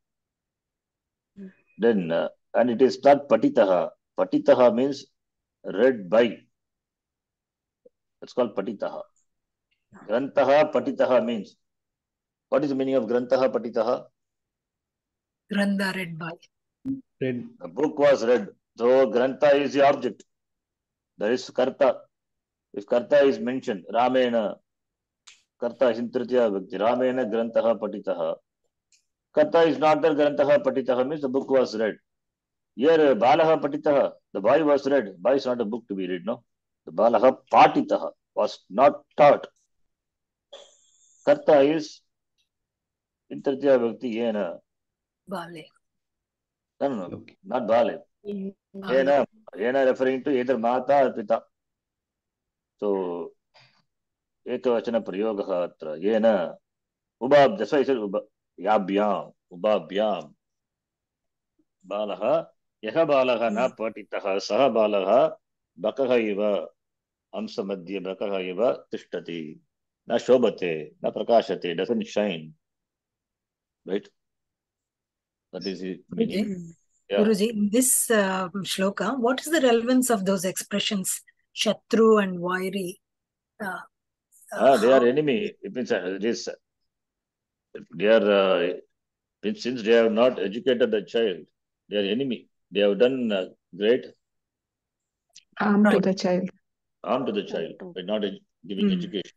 Then, and it is not Patitaha. Patitaha means read by. It's called Patitaha. Grantaha Patitaha means. What is the meaning of Grantaha Patitaha? Grantha read by. Read. The book was read. So Grantha is the object. There is Karta. If Karta is mentioned, Ramena, Karta is in Tritiya Vibhakti. Ramena Grantaha Patitaha. Karta is not there. Grantaha Patitaha means the book was read. Here, Balaha Patitaha, the boy was read. Boy is not a book to be read, no? The Balaha Patitaha was not taught. Karta is in Tritiya Vibhakti, Yena. Bale. No, Okay. not Bale. Yena referring to either Mata or Pita. So, Ekavachana Prayogaha atra. Yena. Ubab, that's why I said Yabhyam. Ubabhyam. Balaha. Yaha Balaha na Patitaha. Saha Balaha. Bakaha iva. Amsa Madhya Bakaha iva. Tishtati. Na Shobhate. Na Prakashate. Doesn't shine. Right? That is the meaning. Yeah. Guruji, in this shloka, what is the relevance of those expressions, Shatru and Vairi? They are enemy. It means they are, since they have not educated the child, they are enemy. They have done great harm to the child. harm to the child by not giving education.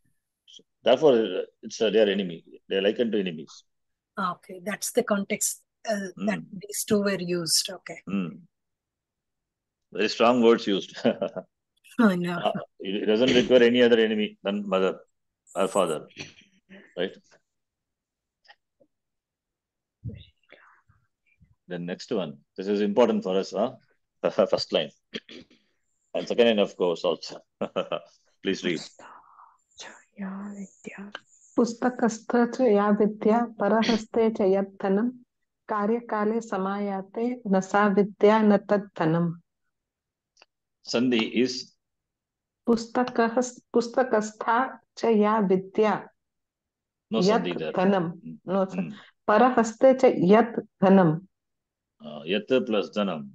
So, therefore, it's they are enemy. They are likened to enemies. Okay, that's the context that these two were used. Okay. Very strong words used. I know. It doesn't require any other enemy than mother or father. Right? The next one. This is important for us. First line. And second line, of course, also. Please read. पुस्तकस्थ च या विद्या परहस्ते च यत् धनं कार्यकाले समायाते न सा विद्या न तत् धनम्. Sandhi is पुस्तकस्था च या विद्या no sandhi there. धनं. No, परहस्ते च यत् धनं. Yat plus dhanam.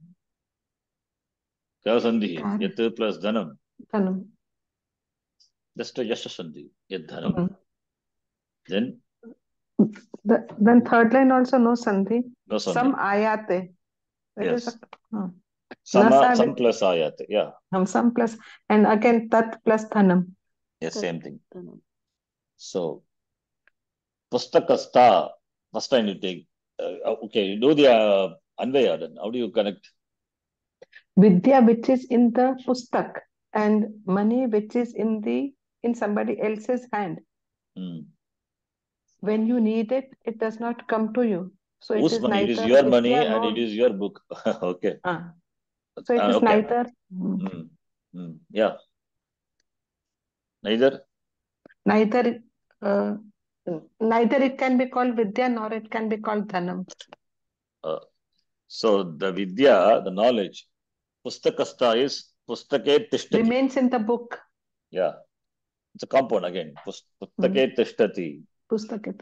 Kya sandhi? Yat plus dhanam. Dhanam. Just a sandhi. Yat dhanam. Then third line also no sandhi. No sandhi. Some ayate. Yes. Some plus ayate. Yeah. Some plus, and again tat plus dhanam. Yes, same thing. So pustakastha. First time you take. Okay, you do the Anvaya then. How do you connect? Vidya which is in the pustak and money which is in somebody else's hand. When you need it, it does not come to you. So it is neither. It is your money and it is your book. Okay. So it is neither. Yeah. Neither it can be called Vidya nor it can be called Dhanam. So the Vidya, the knowledge, Pustakastha is Pustake Tishtati. Remains in the book. Yeah. It's a compound again. Pustake Tishtati. Pustake.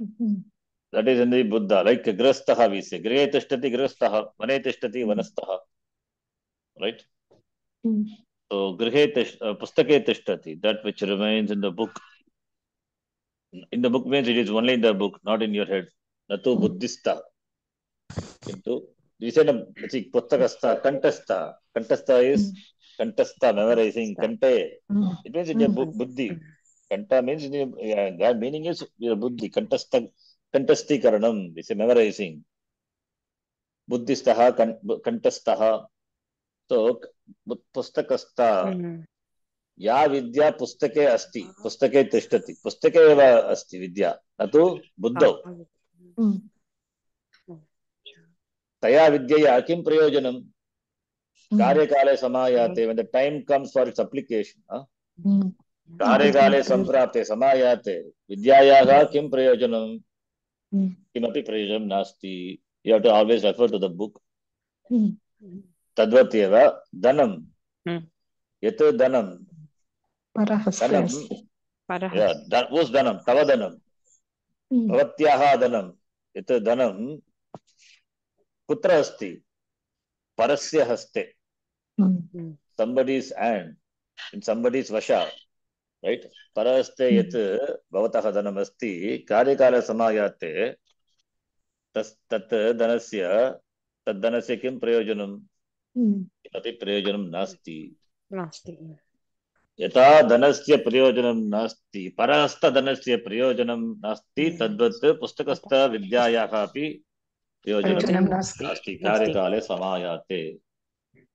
That is in the Buddha. Like Grastaha we say. Grihe Tishtati Grastaha. Vane Tishtati Vanastaha. Right? So Grihe Pustake Tishtati. That which remains in the book. In the book means it is only in the book, not in your head. Natu Buddhista. We said Pustakastha, Kantastha. Kantastha is Kantastha, memorizing. Kante. It means in your Mm. buddhi. Kanta means in your, that meaning is your buddhi. Kantastha, Kantasti Karanam. It's a memorizing. Buddhistaha, Kantastaha. So, Pustakastha. Mm. या विद्या पुस्तके अस्ति पुस्तके तिष्ठति पुस्तके एव अस्ति विद्या न तु बुद्धौ तया विद्यया किं प्रयोजनं कार्यकाले समायाते when the time comes for its application कार्यकाले सम्प्राप्ते समायाते विद्यायाः किं प्रयोजनं किमपि प्रयोजनं नास्ति you have to always refer to the book तद्वत् एव धनं यत् धनं धनं whose धनं तव धनं भवत्याः धनं यत् धनं कुत्र अस्ति परस्य हस्ते somebody's hand in somebody's vasha right परहस्ते यत् भवतः धनम् अस्ति कार्यकाले समायाते तत् धनस्य किं प्रयोजनं किमपि प्रयोजनं नास्ति यथा धनस्य प्रयोजनं नास्ति परहस्तधनस्य प्रयोजनं नास्ति तद्वत् पुस्तकस्थ विद्यायाः अपि प्रयोजनं नास्ति कार्यकाले समायाते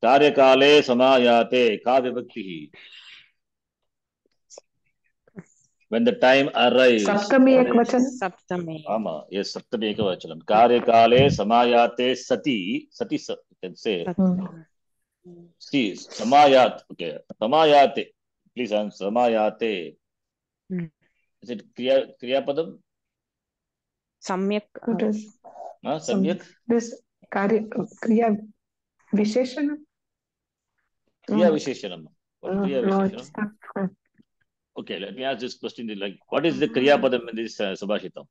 कार्यकाले समायाते का विभक्तिः when the time arrives सप्तमी एकवचन सप्तमी आमा yes सप्तमी एकवचनं कार्यकाले समायाते सति सति can say see samayat okay samayate please answer samayate is it kriya padam सम्यक् samyak कार्य क्रिया विशेषणं kriya visheshanam what kriya visheshanam okay let me ask this question like what is the kriya padam in this subhashitam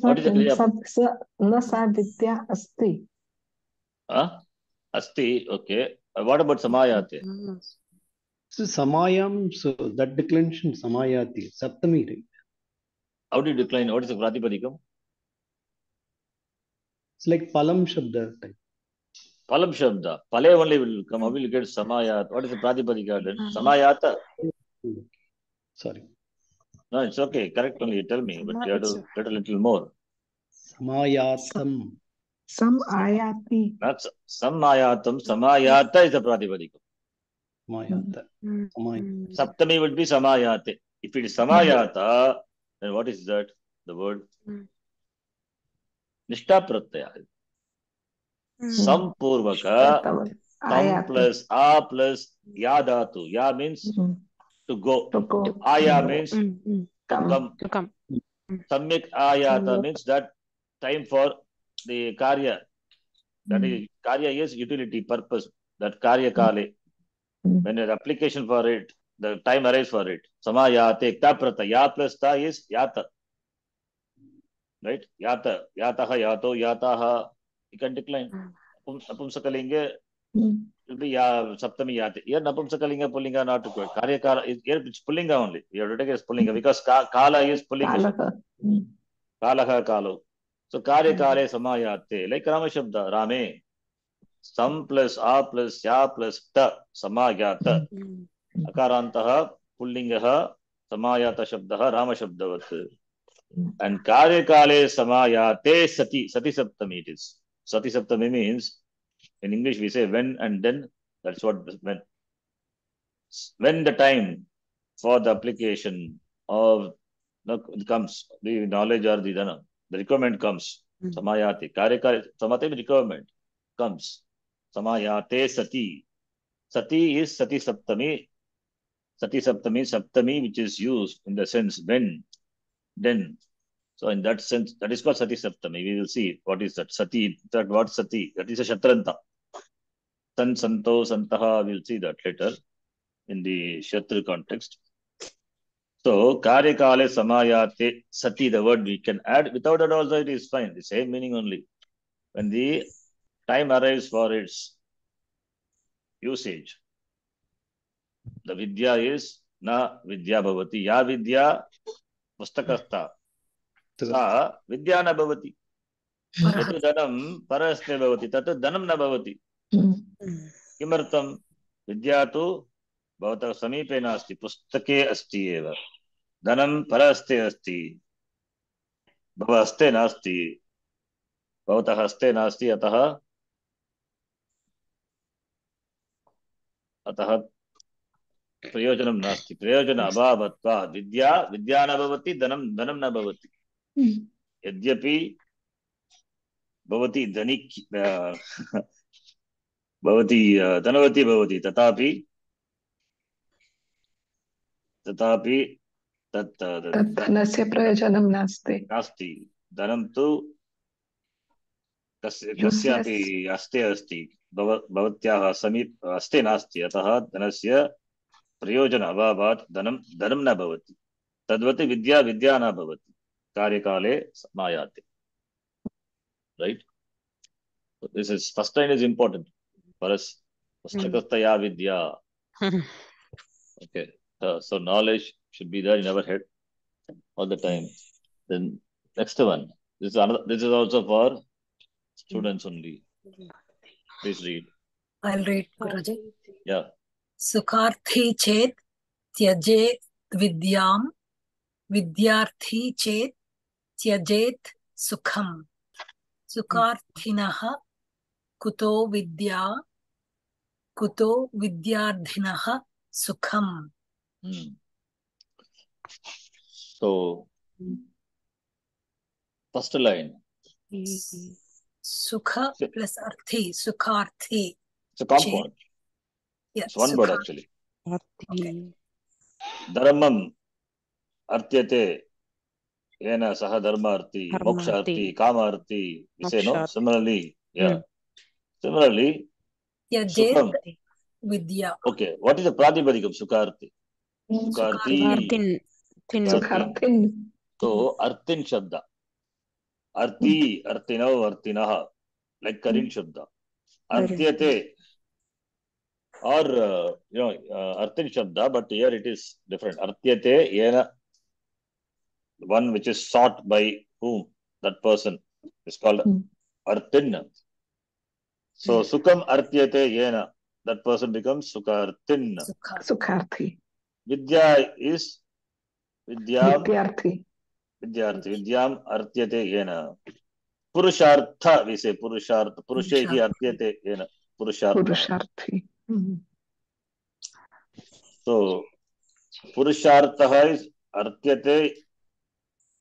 what is the kriya न सा विद्या अस्ति asti okay what about samayate So samayam, so that declension samayati, saptami, right? how do you decline what is the pratipadikam It's like palam shabda type. palam shabda pale only will come how will you get samayat what is the pratipadika then samayata Sorry. no it's okay correct only you tell me but you have to get a little more Samayatam. Samayati. not samayatam samayata is the pratipadikam Samayata. saptami would be samayate if it is samayata then what is that the word nishtha pratyaya sampurvaka tam plus a plus ya dhatu ya means to go aya means to come samyak ayata means that time for the karya that is karya is utility purpose that karya kale when an application for it the time arrives for it samayate ta prata ya plus ta is yata right yata yataha yato yataha you can decline napumsakalinga will be ya saptami yate here napumsakalinga pullinga not to karya kala is here it's pullinga only you have to take as pullinga because kala is pullinga kalaha kalo so karya kale samayate like rama shabda rame sam plus a plus ya plus ta samayata akarantah pullingah samayata shabdah rama shabdavat and karya kale samayate sati sati saptami it is sati saptami means in english we say when and then that's what when the time for the application of comes the knowledge or the dana the requirement comes samayate karya kale samate requirement comes samayate sati sati is sati saptami saptami which is used in the sense when then so in that sense that is called sati saptami we will see what is that sati that what sati that is a shatranta santo santaha we'll see that later in the shatru context so karya kale samayate sati the word we can add without that also it is fine the same meaning only when the time arrives for its usage the vidya is na vidya bhavati ya vidya pustakastha सा विद्या न भवति। यत् धनं परहस्ते भवति तत् धनं न भवति। किमर्थं? विद्या तु भवतः समीपे नास्ति, पुस्तके अस्ति एव। धनं परहस्ते अस्ति, भव हस्ते नास्ति, भवतः हस्ते नास्ति। अतः प्रयोजनं नास्ति। प्रयोजन अभावत्वात् विद्या न भवति, धनं न भवति। यद्यपि भवती धनवती भवति, तथापि तत् धनस्य प्रयोजनं नास्ति। धनं तु कस्यापि हस्ते अस्ति, भवत्याः हस्ते नास्ति। अतः धनस्य प्रयोजन अभावात् धनं न भवति। तद्वत् विद्या न भवति, कार्यकाले समायाते। Right? So this is first line is important for us. Pustakastaya vidya. Okay. So knowledge should be there in our head all the time. Then next one. This is also for students only. Please read. I'll read, Guruji. Yeah. Sukharthi chet tyajet vidyam, vidyarthi chet tyajet sukham. Sukharthinaha kuto vidya, kuto vidyardhinaha sukham. So, first line. Sukha plus arthi, sukharthi. It's a compound. Yeah, it's one word actually. Okay. Dharmam artyate yena saha dharmarthi, moksharthi, kamarthi. We say no. Similarly, yeah. Similarly, Sukham. Vidya. Okay, what is the pratipadikam? Sukharthi. Sukharthi. So, arthin shabda. Arthi, arthinao, arthinaha. Like Karin shabda. Artyate. Or, arthin shabda, but here it is different. Artyate, yena, one which is sought by whom? That person is called arthin. So, sukham artyate yena, that person becomes sukharthin. Sukharthi. Vidya is Vidyarthi. Vidyam artyate yena. Purushartha, we say Purushartha. Purushehi artyate yena. Purusharthi. So, Purushartha is artyate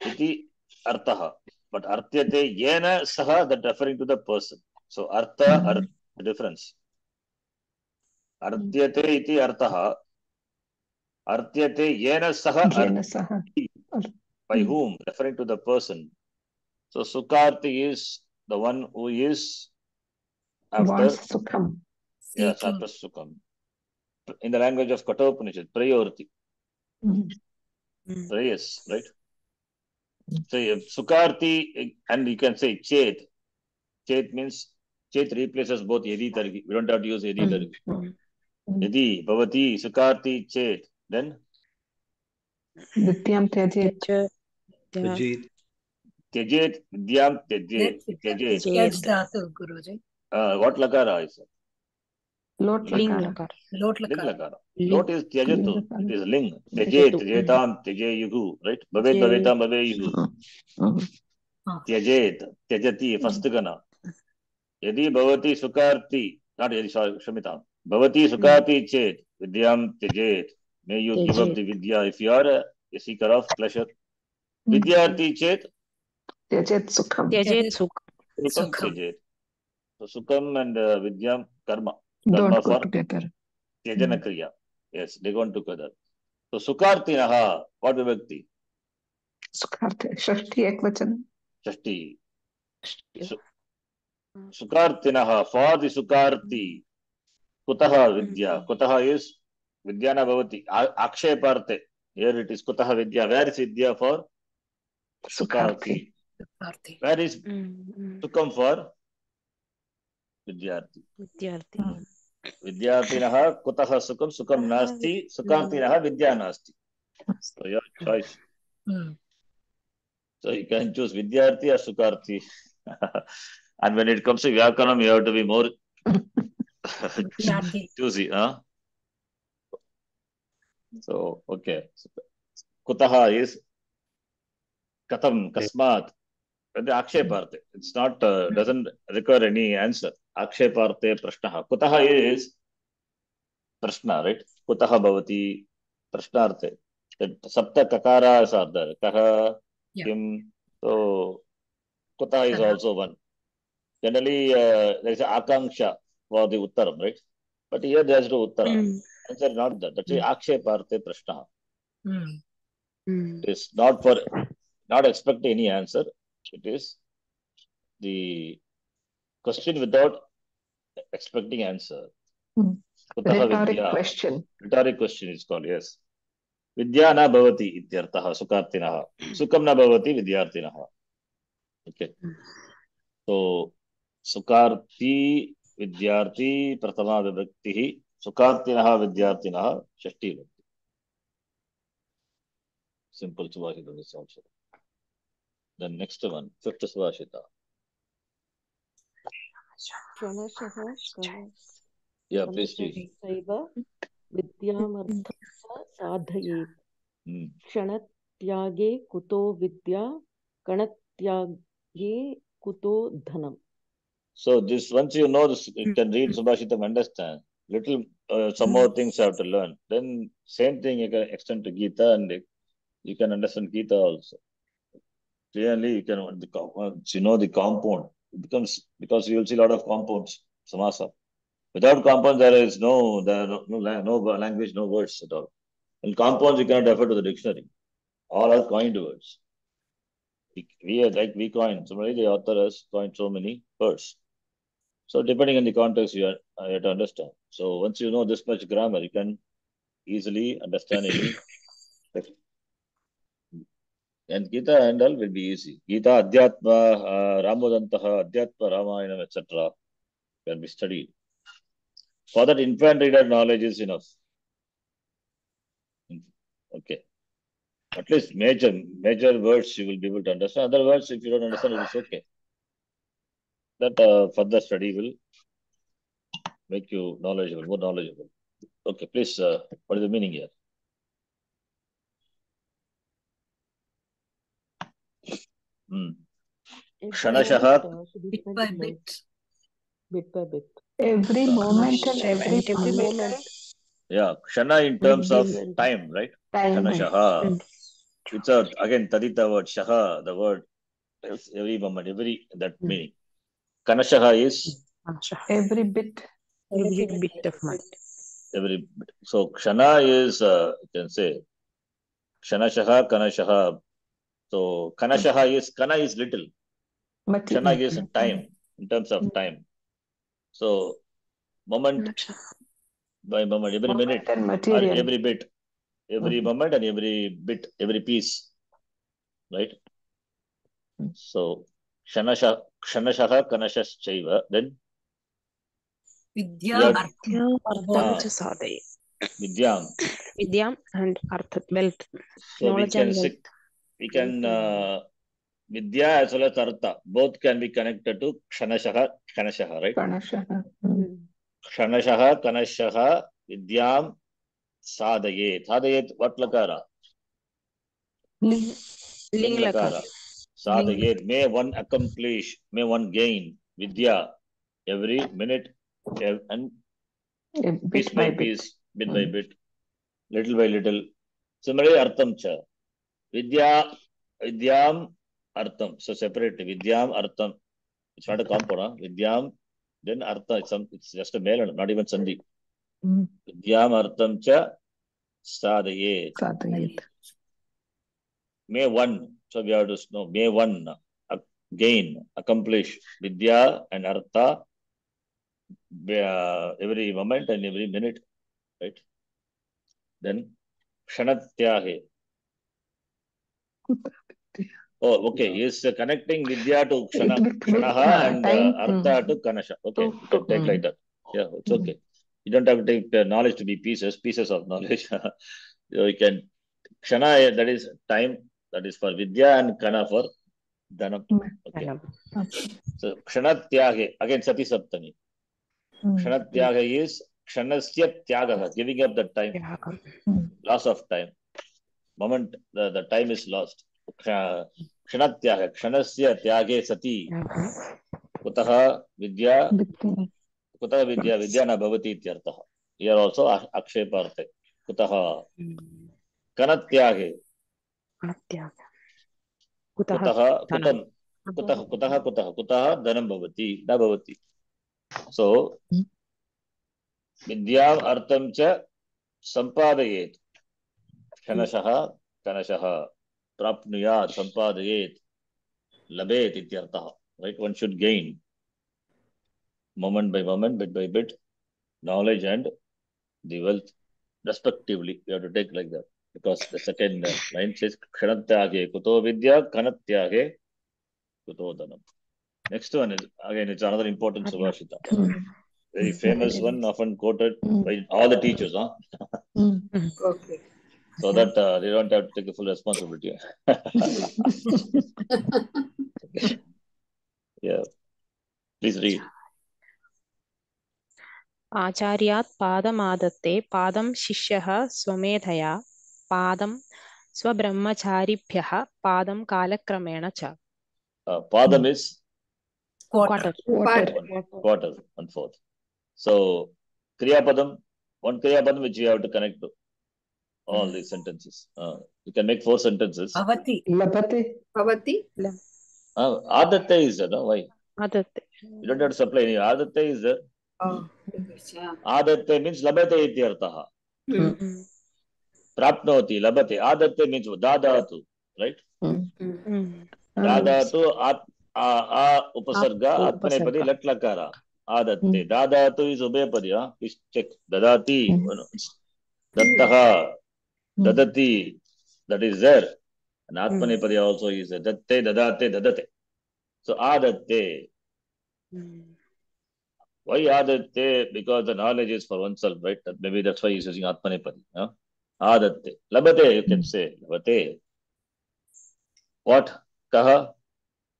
iti arthaha. But artyate yena saha, that referring to the person. So, artha, the difference. Artyate iti arthaha. Artyate yena saha. By whom? Referring to the person. So, Sukharthi is the one who is after Sukham. Yes, after Sukham. In the language of Kathopanishad, Prayorti. Prayas, right? So, Sukharthi, and you can say Chet. Chet means, Chet replaces both Yadi, Targi. We don't have to use Yadi, Targi. Yadi, Bhavati, Sukharthi, Chet. Then? Vidyam Tyajet. Tyajet, Vidyam Tyajet. Dhatu, Guruji. What lakara is it? Lot lakara. Lot lakara. Lot is Tyajatu. It is ling. Tyajet, Tyajetam, Tyajeyuhu. Right? Bhavet, Bhavetam, Bhaveyuhu. Tyajet, Tyajati, first gana. Yadi Bhavati Sukharthi, not Yadi, sorry, Shamitam. Bhavati Sukharthi Chet, Vidyam Tyajet. May you give up the Vidya if you are a seeker of pleasure. Vidyarthi Chet. Tyajet Sukham. Tyajet Sukham Tyajet. So Sukham and Vidyam Karma. Don't go together. Tyajana Kriya. Yes, they go together. So Sukhartinaha, what vibhakti? Sukharthi. Shashti Ekvachan. Shashti. Sukhartinaha, for the Sukharti. Kutaha Vidya. Kutaha is Vidyana Bhavati. Aksheparte. Here it is Kutaha Vidya. Where is Vidya for? Sukharthi. Where is Sukham for? Vidyarthi. Vidyarthinaha Kutaha Sukham. Sukham Nasti. Sukhartinaha Vidya Nasti. So your choice. So you can choose Vidyarthi or Sukarthi. And when it comes to Vyakaranam, you have to be more Vidyarthi. choosy. Huh? So, okay. Kutaha is Katham, Kasmat. The Aksheparte. It's not, doesn't require any answer. Aksheparte Prashnaha. Kutaha is Prashna, right? Kutaha Bhavati Prashnarte. The Sapta Kakaras are there. Kaha, Yeah. Kim. So, Kutaha is also one. Generally, there is Akanksha for the Uttaram, right? But here there is no Uttara. Answer not that. That's Aksheparte Prashnaha. It is not for, not expect any answer. It is the question without expecting answer. Kutaha Rhetoric Vidya. question. Rhetoric question is called, yes. Vidya na bhavati ityartaha sukartinaha. Sukam na bhavati vidyartinaha. Okay. So, Sukarti Vidyarthi Prathama Vibhaktihi Sukartinaha Vidyartinaha Shashti Vibhakti. Simple Subhashita is also. The next one, fifth Subhashita. Yeah, please, please. विद्यामर्थं साधयेत् क्षणत्यागे कुतो विद्या कणत्यागे कुतो धनम्. So this, once you know this, you can read Subhashita and understand. Little, some more things you have to learn. Then same thing you can extend to Gita, and you can understand Gita also. Clearly, you can, once you know the compound, it becomes, because you will see a lot of compounds, samasa. Without compounds, there is no language, no words at all. In compounds, you cannot refer to the dictionary. All are coined words. We coined. Similarly, the author has coined so many words. So depending on the context, you have to understand. So once you know this much grammar, you can easily understand any text. And Gita and all will be easy. Gita, Adhyatma, Ramodantaha, Adhyatma, Ramayanam, etc. can be studied. For that, infant reader knowledge is enough. Okay. At least major words you will be able to understand. Other words, if you don't understand, it is okay. That further study will make you knowledgeable, more knowledgeable. Okay, please, what is the meaning here? Kshanashaha. Bit by bit. Bit by bit. Every moment and every moment. Yeah, Kshana in terms of time, right? Time. Kshanashaha. It's again Tadita word, Shaha, the word, every moment, that meaning. Kanashaha is? Every bit. Every bit of mind. Every bit. So Kshana is, you can say, Kshanashaha, Kanashaha. So Kanashaha is, Kana is little. Kshana is time, in terms of time. So moment by moment, every minute, or every bit, every moment and every bit, every piece, right? So Kshanashaha, Kanashaschaiva, then Vidya Artham sadhaye. Vidyam and Arthat, wealth. So knowledge and wealth. We can Vidya as well as Artha, both can be connected to Kshanashaha, right? Kshanashaha, Kanashaha, Vidyam, Sadhayet. Sadhayet, what lakara? Ling lakara. Sadhayet, may one accomplish, may one gain Vidya every minute and piece by piece, bit by bit, little by little. Similarly, Artham cha. Vidyam, Artham. So separate. Vidyam, Artham. It's not a compound. Vidyam, then Artha. It's just a male, not even Sandhi. Vidyam, Artham cha. Sadhayet. May one. So we have to know. May one gain, accomplish Vidya and Artha every moment and every minute, right? Then Kshanatyahe. Oh, okay. He is connecting Vidya to Kshanaha and Artha to Kanasha. Okay, you can take like that. Yeah, it's okay. You don't have to take the knowledge to be pieces of knowledge. So you can Kshana, that is time, That is for Vidya and Kana for Dhanam. Okay. So Kshanatyaga, again Sati Saptami. Kshanatyaga is Kshanasya Tyagaha, giving up the time, loss of time. Moment the time is lost. Kshanatyaga, Kshanasya Tyage Sati. Kutaha Vidya, Kutaha Vidya, Vidya na bhavati ityartaha. Here also Akshepartha. Kutaha Kanatyage. Kutaha Kutam. Kutaha Dhanam bhavati. Na bhavati. So Vidyam Artham cha Sampadayet. Khanashaha Kanashaha Prapnuyat Sampadayet Labet ityartaha. Right? One should gain moment by moment, bit by bit, knowledge and the wealth respectively. You have to take like that. Because the second line says Kshanatyage Kuto Vidya Kanatyage Kuto Dhanam. Next one is again it's another important Subhashita. Very famous one, often quoted by all the teachers, huh? Okay. So that they don't have to take the full responsibility. Yeah. Please read. आचार्यात् पादमादत्ते पादं शिष्यः स्वमेधया पादं स्वब्रह्मचारिभ्यः पादं कालक्रमेण च. Padam is Quarter. quarter, 1/4. So Kriya Padam, one Kriya Padam which you have to connect to all these sentences. You can make 4 sentences. Bhavati. Labhate. Bhavati. Adatte is there, no? Why? Adatte. You don't have to supply any. Adatte is there. Oh, Adatte means labate ityartaha. Prapnoti, labate. Adatte means dadatu, right? Dadatu upasarga atmanepadi latlakara. Adatte. Dadatu is ubepadi. Please check. Dadati. Dattaha. Dadati. That is there. And atmanepadi also is there. Datte, dadate, dadate. So adatte. Why adatte? Because the knowledge is for oneself, right? Maybe that's why he's using atmanepadi. Adatte. Labate, you can say. Labate. What? Kaha?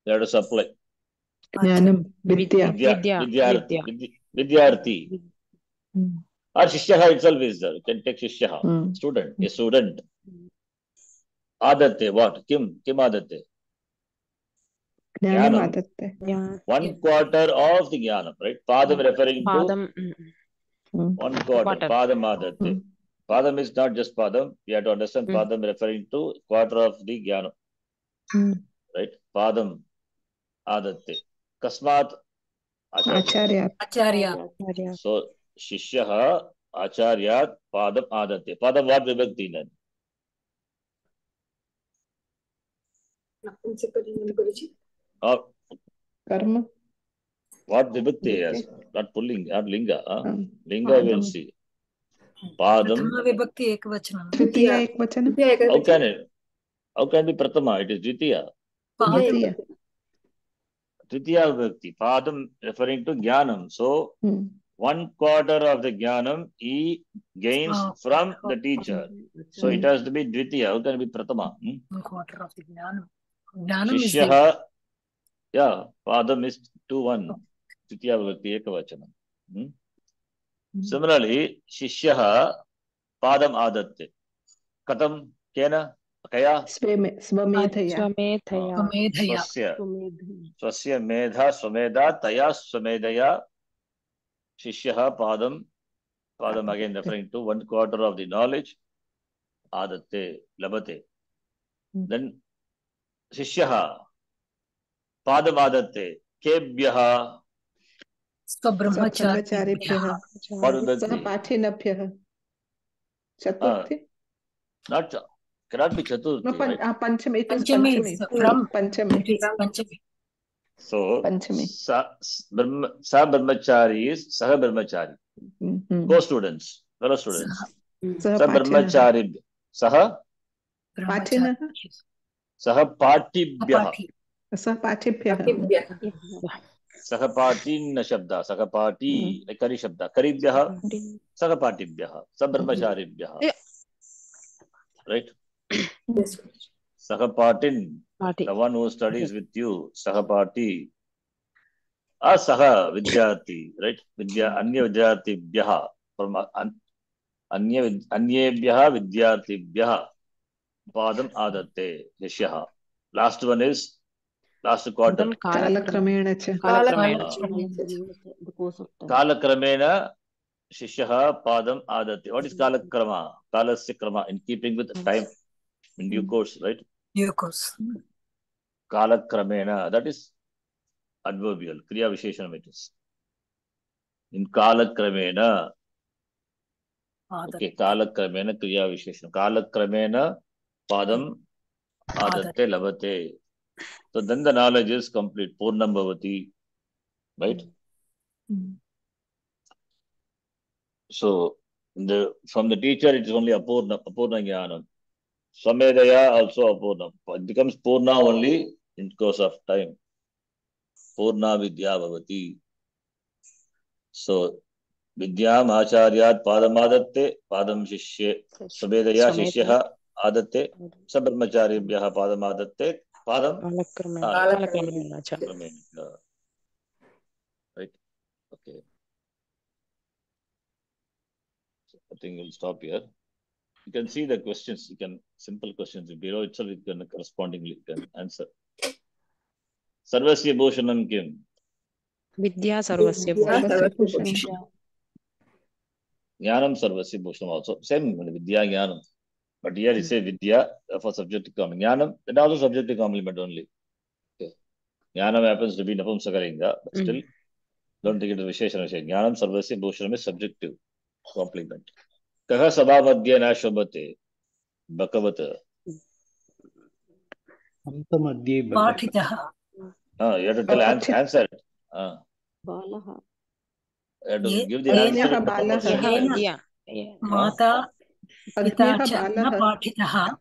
You have to supply. Jnanam. Vidya. Vidyarthi. Or Shishyaha itself is there. You can take Shishyaha. Student. A student. Adatte. What? Kim adatte? Jnanam adatte. 1/4 of the Jnanam, right? Padam referring to 1/4. Padam adatte. Padam is not just Padam. You have to understand Padam referring to quarter of the Jnanam. Right? Padam adatte. Kasmat Acharya. So Shishyaha Acharyat Padam adatte. Padam what vibhakti then? Karma. What vibhakti is? Not pulling, not linga. Linga we will see. Padam. Vibhakti ekvachanam. Tritiya ekvachanam. How can be Pratama? It is Dvitiya. Tritiya. Tritiya vibhakti. Padam referring to Jnanam. So 1/4 of the Jnanam he gains from the teacher. So it has to be Dvitiya. How can it be Pratama? 1/4 of the Jnanam. Jnanam is Shishyaha. Yeah, Padam is 2-1. Tritiya vibhakti ekavachanam. Similarly, Shishyaha Padam adatte. Katam kena kaya Swamedhaya. Swasya medha swamedha taya swamedhaya Shishyaha Padam again referring to 1/4 of the knowledge. Adatte, labate. Then Shishyaha Padam adatte. Kebhyaha. Swabhrahmacharibhyah. Sahapachinabhyah. Chaturthi. Not cannot be Chaturthi. No, right? Panchami. It is Panchami. Panchami. So Panchami. Sa Brahmachari is Saha Brahmachari. Co-students, fellow students. Sa Brahmachari. Saha Pachina. Saha Patibhyah. Sahapachibhyah. Sahapatin Shabda. Sahapati Kari Shabda. Karibhyah. Sahapatibhyah. Sa Brahmacharibhyah. Right? Sahapatin, Party. the one who studies with you, Sahapati. Asaha Vidyarthi, right? Anya Vidyarthibhyaha. From Anyebhyaha Vidyarthibhyaha. Padam Adatte, Yashyaha. Last one is, last quarter. कालक्रमेण च The course of time. Kalakramena Shishyaha Padam Adatte. What is Kalakrama? Kalasya Krama, in keeping with time, in due course, right? Due course. Kalakramena, that is adverbial, Kriya Visheshanam it is. In Kalakramena, okay, Kalakramena Kriya Visheshanam. Kalakramena Padam Adatte Lavate. So then the knowledge is complete. Purnam Bhavati, right? So from the teacher it is only Apurna Jnanam. Samedaya also Apurna. It becomes Purna only in course of time. Purna Vidya Bhavati. So Vidyam Acharyat Padam Adatte Padam Shishye Samedaya Shishyaha Adatte Sabrahmacharibhyaha Padam Adatte Padam Kalakramena cha. Right? Okay. So I think we'll stop here. You can see the questions. You can simple questions below itself. You can correspondingly answer. Sarvasya Bhushanam Kim. Vidya Sarvasya Bhushanam. Jnanam Sarvasya Bhushanam also. Same Vidya Jnanam. But here it says Vidya for subjective complement. Jnanam, that also subjective complement only. Okay. Jnanam happens to be Napumsakalinga, but still don't take it to Visheshana. Jnanam Sarvasya Bhushanam is subjective complement. Kaha Sabha Madhya Na Shobhate Bhakavata. Antamadhye Patitaha. You have to tell answer it. Balaha. You have to give the answer in proportion. Yeah. Mata Pita cha na patitaha.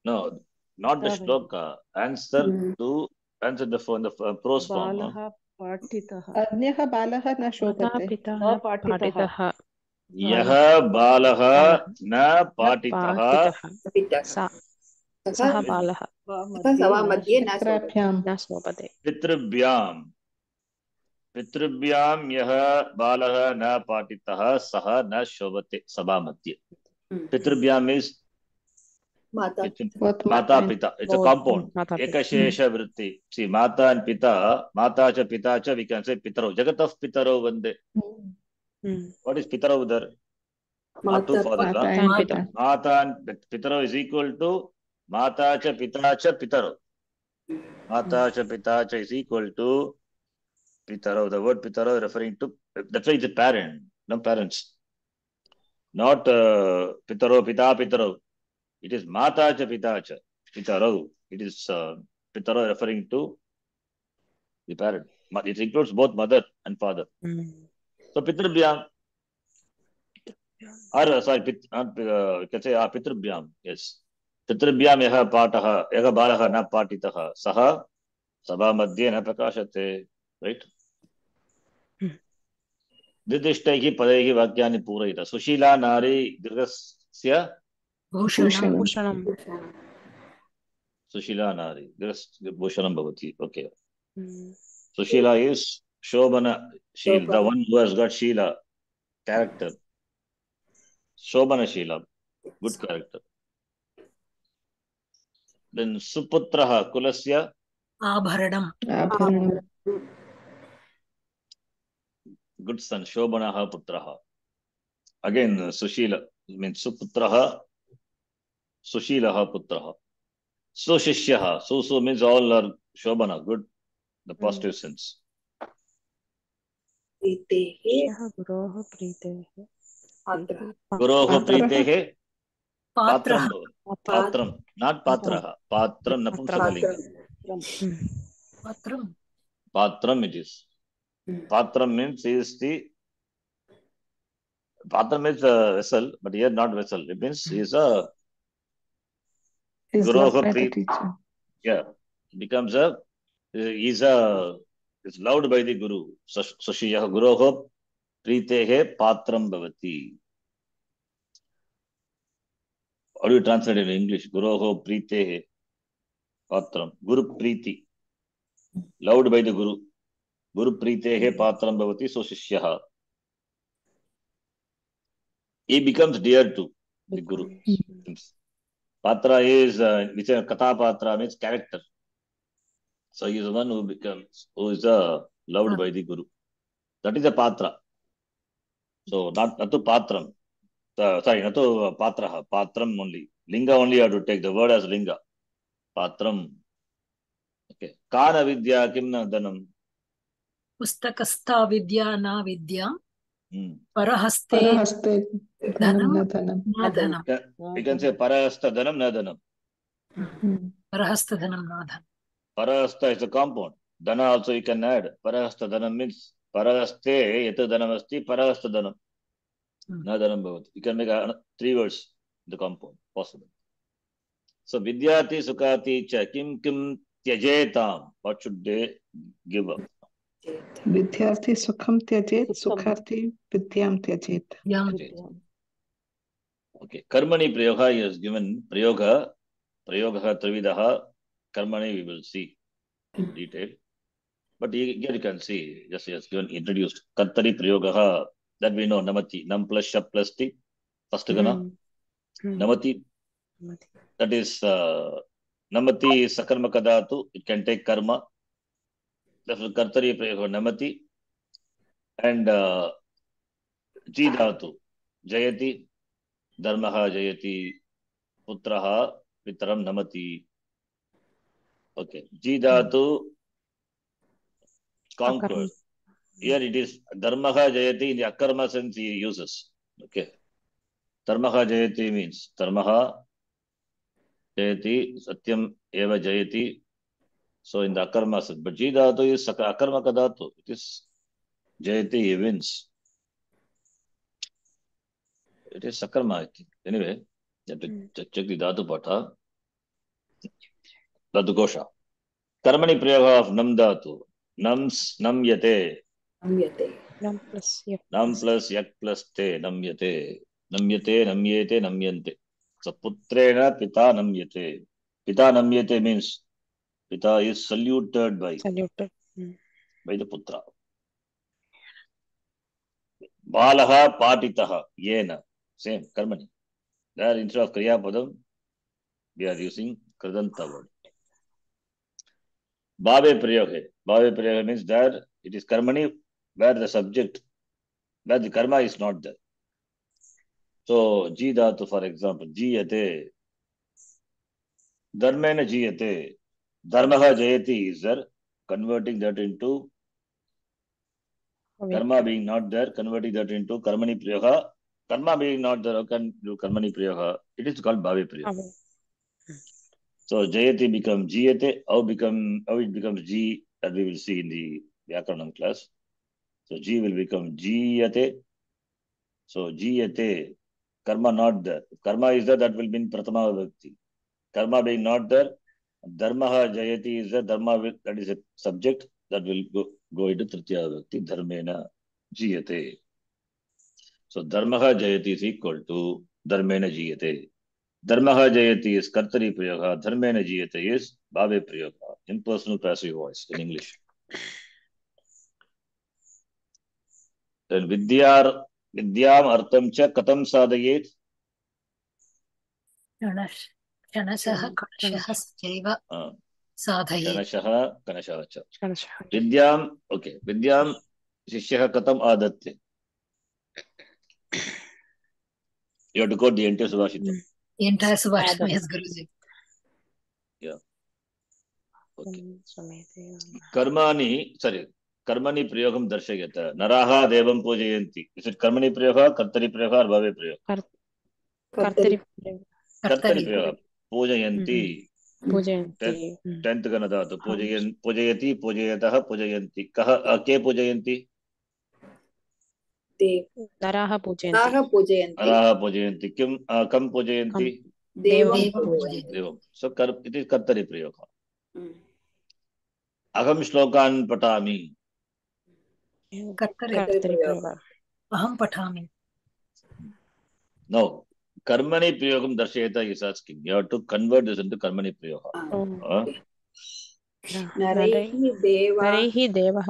No, not the shloka. Answer the phone, the prose form. Balaha patitaha. अन्यः बालः न शोभते Patitaha. Yaha balaha na patitaha. Saha balaha. पित्राभ्यां Na shobhate. Pitrubhyam yaha balaha na patitaha saha na shobhate sabha madhye. Pitrubhyam is Mata Pita. It's a compound. Ekashesha vritti. See, Mata and Pita, Mata cha, we can say Pitaro. Jagatav Pitaro Vande. What is Pitaro there? Not two fathers. Mata and Pita. Mata and Pitaro is equal to Mata cha, Pitaro. Mata cha, is equal to Pitaro. The word Pitaro is referring to, that's why it's a parent, no parents. Not Pitaro, Pitaro. It is Mata cha, Pitaro. It is Pitaro referring to the parent. It includes both mother and father. So Pitrubhyam. Sorry, you can say Pitrubhyam. Yes. Pitrubhyam yaha pataha, yaha balaha na patitaha. Saha sabha madhye na prakashate. Right? Didishtaihi padaihi vakyani purayita. Sushila nari girgasya Bhushanam. Sushila nari. Bhushanam bhavati. Okay. Sushila is Shobhana Sheila, the one who has got Sheila character. Shobhana Sheila, good character. Then Suputraha Kulasya Abharanam. Good son, Shobhanaha Putraha. Again, Sushila means Suputraha, Sushilaha Putraha. Sushishyaha, Su means all are Shobhana, good, the positive sense. Guroho Pritehe. Patram, not Patraha. Patram Napumsakalinga. Patram it is. Patram means Patram is a vessel, but here not vessel. It means he is a loved by the teacher. Yeah, becomes is loved by the Guru. Sushiyaha Guroho Pritehe Patram Bhavati. How do you translate it in English? Guroho Pritehe Patram. Guru Priti. Loved by the Guru. Guru Pritehe Patram Bhavati So Shishyaha. He becomes dear to the Guru. Patra is, which is Katha Patra means character. So he is the one who is loved by the Guru. That is a Patra. So not to Patram. Sorry, not to Patraha. Patram only. Linga only you have to take the word as Linga. Patram. Okay. Kana Vidya Kimna Dhanam. Pustakastha Vidya Na Vidya. Parahaste Dhanam Na Dhanam. We can say Parahasta Dhanam Na Dhanam. Parahasta Dhanam Na Dhanam. Parahasta is a compound. Dhana also you can add. Parahasta Dhanam means Parahaste Yata Dhanam Asti Parahasta Dhanam. Na Dhanam Bhavati. You can make 3 words in the compound. Possible. So Vidyati Sukati Cha Kim Kim Tyajetam. What should they give up? Vidyarthi Sukham Tyajet, Sukharthi Vidyam Tyajet. Okay. Karmani Prayoga is given Prayoga Trividaha. Karmani we will see in detail. But here you can see, just as given introduced. Kartari Prayogaha, that we know, Namati. Nam plus Shap plus Ti. First gana. Namati. That is, Namati is Sakarma Kadatu. It can take karma. Therefore, Kartari Prayoga Namati. And Jidatu. Jayati. Dharmaha Jayati. Putraha. Pitram Namati. Okay. Jidatu. Conquered. Here it is Dharmaha Jayati in the Akarma sense he uses. Okay. Dharmaha Jayati means Dharmaha Jayati Satyam Eva Jayati. So in the Akarma sense. But Jidatu is Akarma Kadatu. It is Jayati, he wins. It is Sakarma, I think. Anyway, you have to check the Dhatu Pata. Dhatu Kosha. Karmani Prayoga of Nam Dhatu. Namyate. Nam plus yak. Nam plus yak plus te. Namyate. Namyate, namyete, namyante. So putrena pita namyate. Pita namyate means pita is saluted by the putra. Balaha patitaha. Yena. Same. Karmani. There instead of Kriya Padam, we are using Kridanta word. Bhave Prayoge. Bhave Prayoge means there it is Karmani where the subject, where the karma is not there. So, Jidatu, for example, Jiyate. Dharmena Jiyate. Dharmaha Jayati is there, converting that into karma being not there, converting that into Karmani Prayoga. Karma being not there, can do Karmani Prayoga. It is called Bhave Prayoga. So, Jayati becomes Jiyate. How it becomes Ji, that we will see in the Vyakaranam class. So, Ji will become Jiyate. So, Jiyate. Karma not there. If karma is there, that will be in Pratama Vibhakti. Karma being not there, Dharmaha Jayati is there. Dharma, that is a subject that will go into Tritiya Vibhakti. Dharmena Jiyate. So Dharmaha Jayati is equal to Dharmena Jiyate. Dharmaha Jayati is Kartari Prayoga. Dharmena Jiyate is Bhave Prayoga. Impersonal passive voice in English. Then Vidyam Artam Cha Katam Sadayet. Kanashaha Kanashah Sadhayet. Kanashaha Cha. Vidyam, okay. Vidyam Shishyaha Katam Adatte. You have to quote the entire Subhashita. The entire Subhashita, yes, Guruji. Yeah. Okay. Karmani Prayogam Darshayata. Naraha Devam Pujayanti. Is it Karmani Prayoga, Kartari Prayoga, or Bhave Prayoga? Kartari Prayoga. Pujayanti. 10th Ganadatu. Pujayati, Pujayataha, Pujayanti. Ke Pujayanti? Naraha Pujayanti. Naraha Pujayanti. Kam Pujayanti? Devam. So it is Kartari Prayoga. Aham Shlokan Patami. Kartari Prayoga. Aham Patami. No. Karmani Priyogam Darshayata is asking. You have to convert this into Karmani Priyoga. नरैः देवः नरैः देवः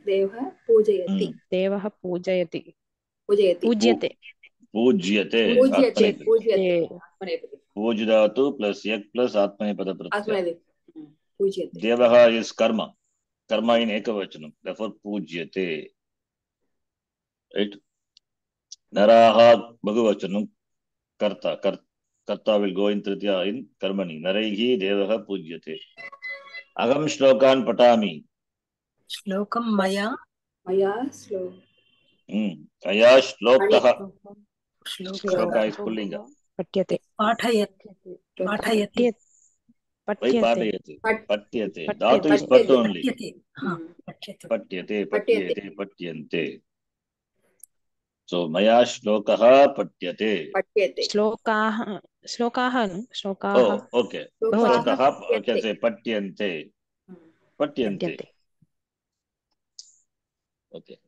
देवः पूजयति देवः पूजयति पूजयति पूज्यते पूज्यते पूज्यते आत्मनेपदी पूज्यते आत्मनेपदी पूजदातु plus yak plus atmanepada pratyaya. आत्मनेपदी पूज्यते Devaha is karma. Karma in ekavachanam. Therefore पूज्यते. Right? Naraha Bhagavachanam karta. Karta will go in Tritiya in Karmani. Naraihi Devaha Pujyate. Agam Shlokan Patami. श्लोकं मया मया श्लो Aya Shlokaha. श्लोकः Shloka is Pullinga. पठ्यते पाठयति पाठयति Why पठ्यते Patayate? Patyate. Dhatu is pat only. पठ्यते Patyate, Patyate, Patyante. So Maya Shlokaha Patyate. पठ्यते श्लोकाः श्लोकाः Oh, okay. श्लोकाः Shlokaha, I can say Patyante. Patyante. पठ्यते Okay.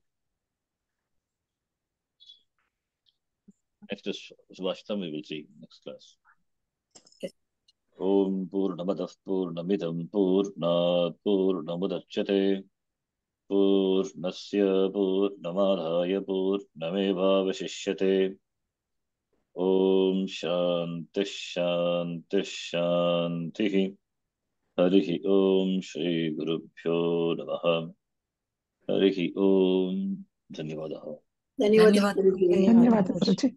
Next is Subhashtam, we will see next class. Om Purnamadah Purnamidam Purnat Purnamudachyate Purnasya Purnamadhaya Purnamevavashishyate. Om Shanti Shanti Shanti. Harihi Om Shri Gurubhyo Namaha. Harihi Om. Dhanyavadaha. धन्यवादः धन्यवादः धन्यवादः गुरुजी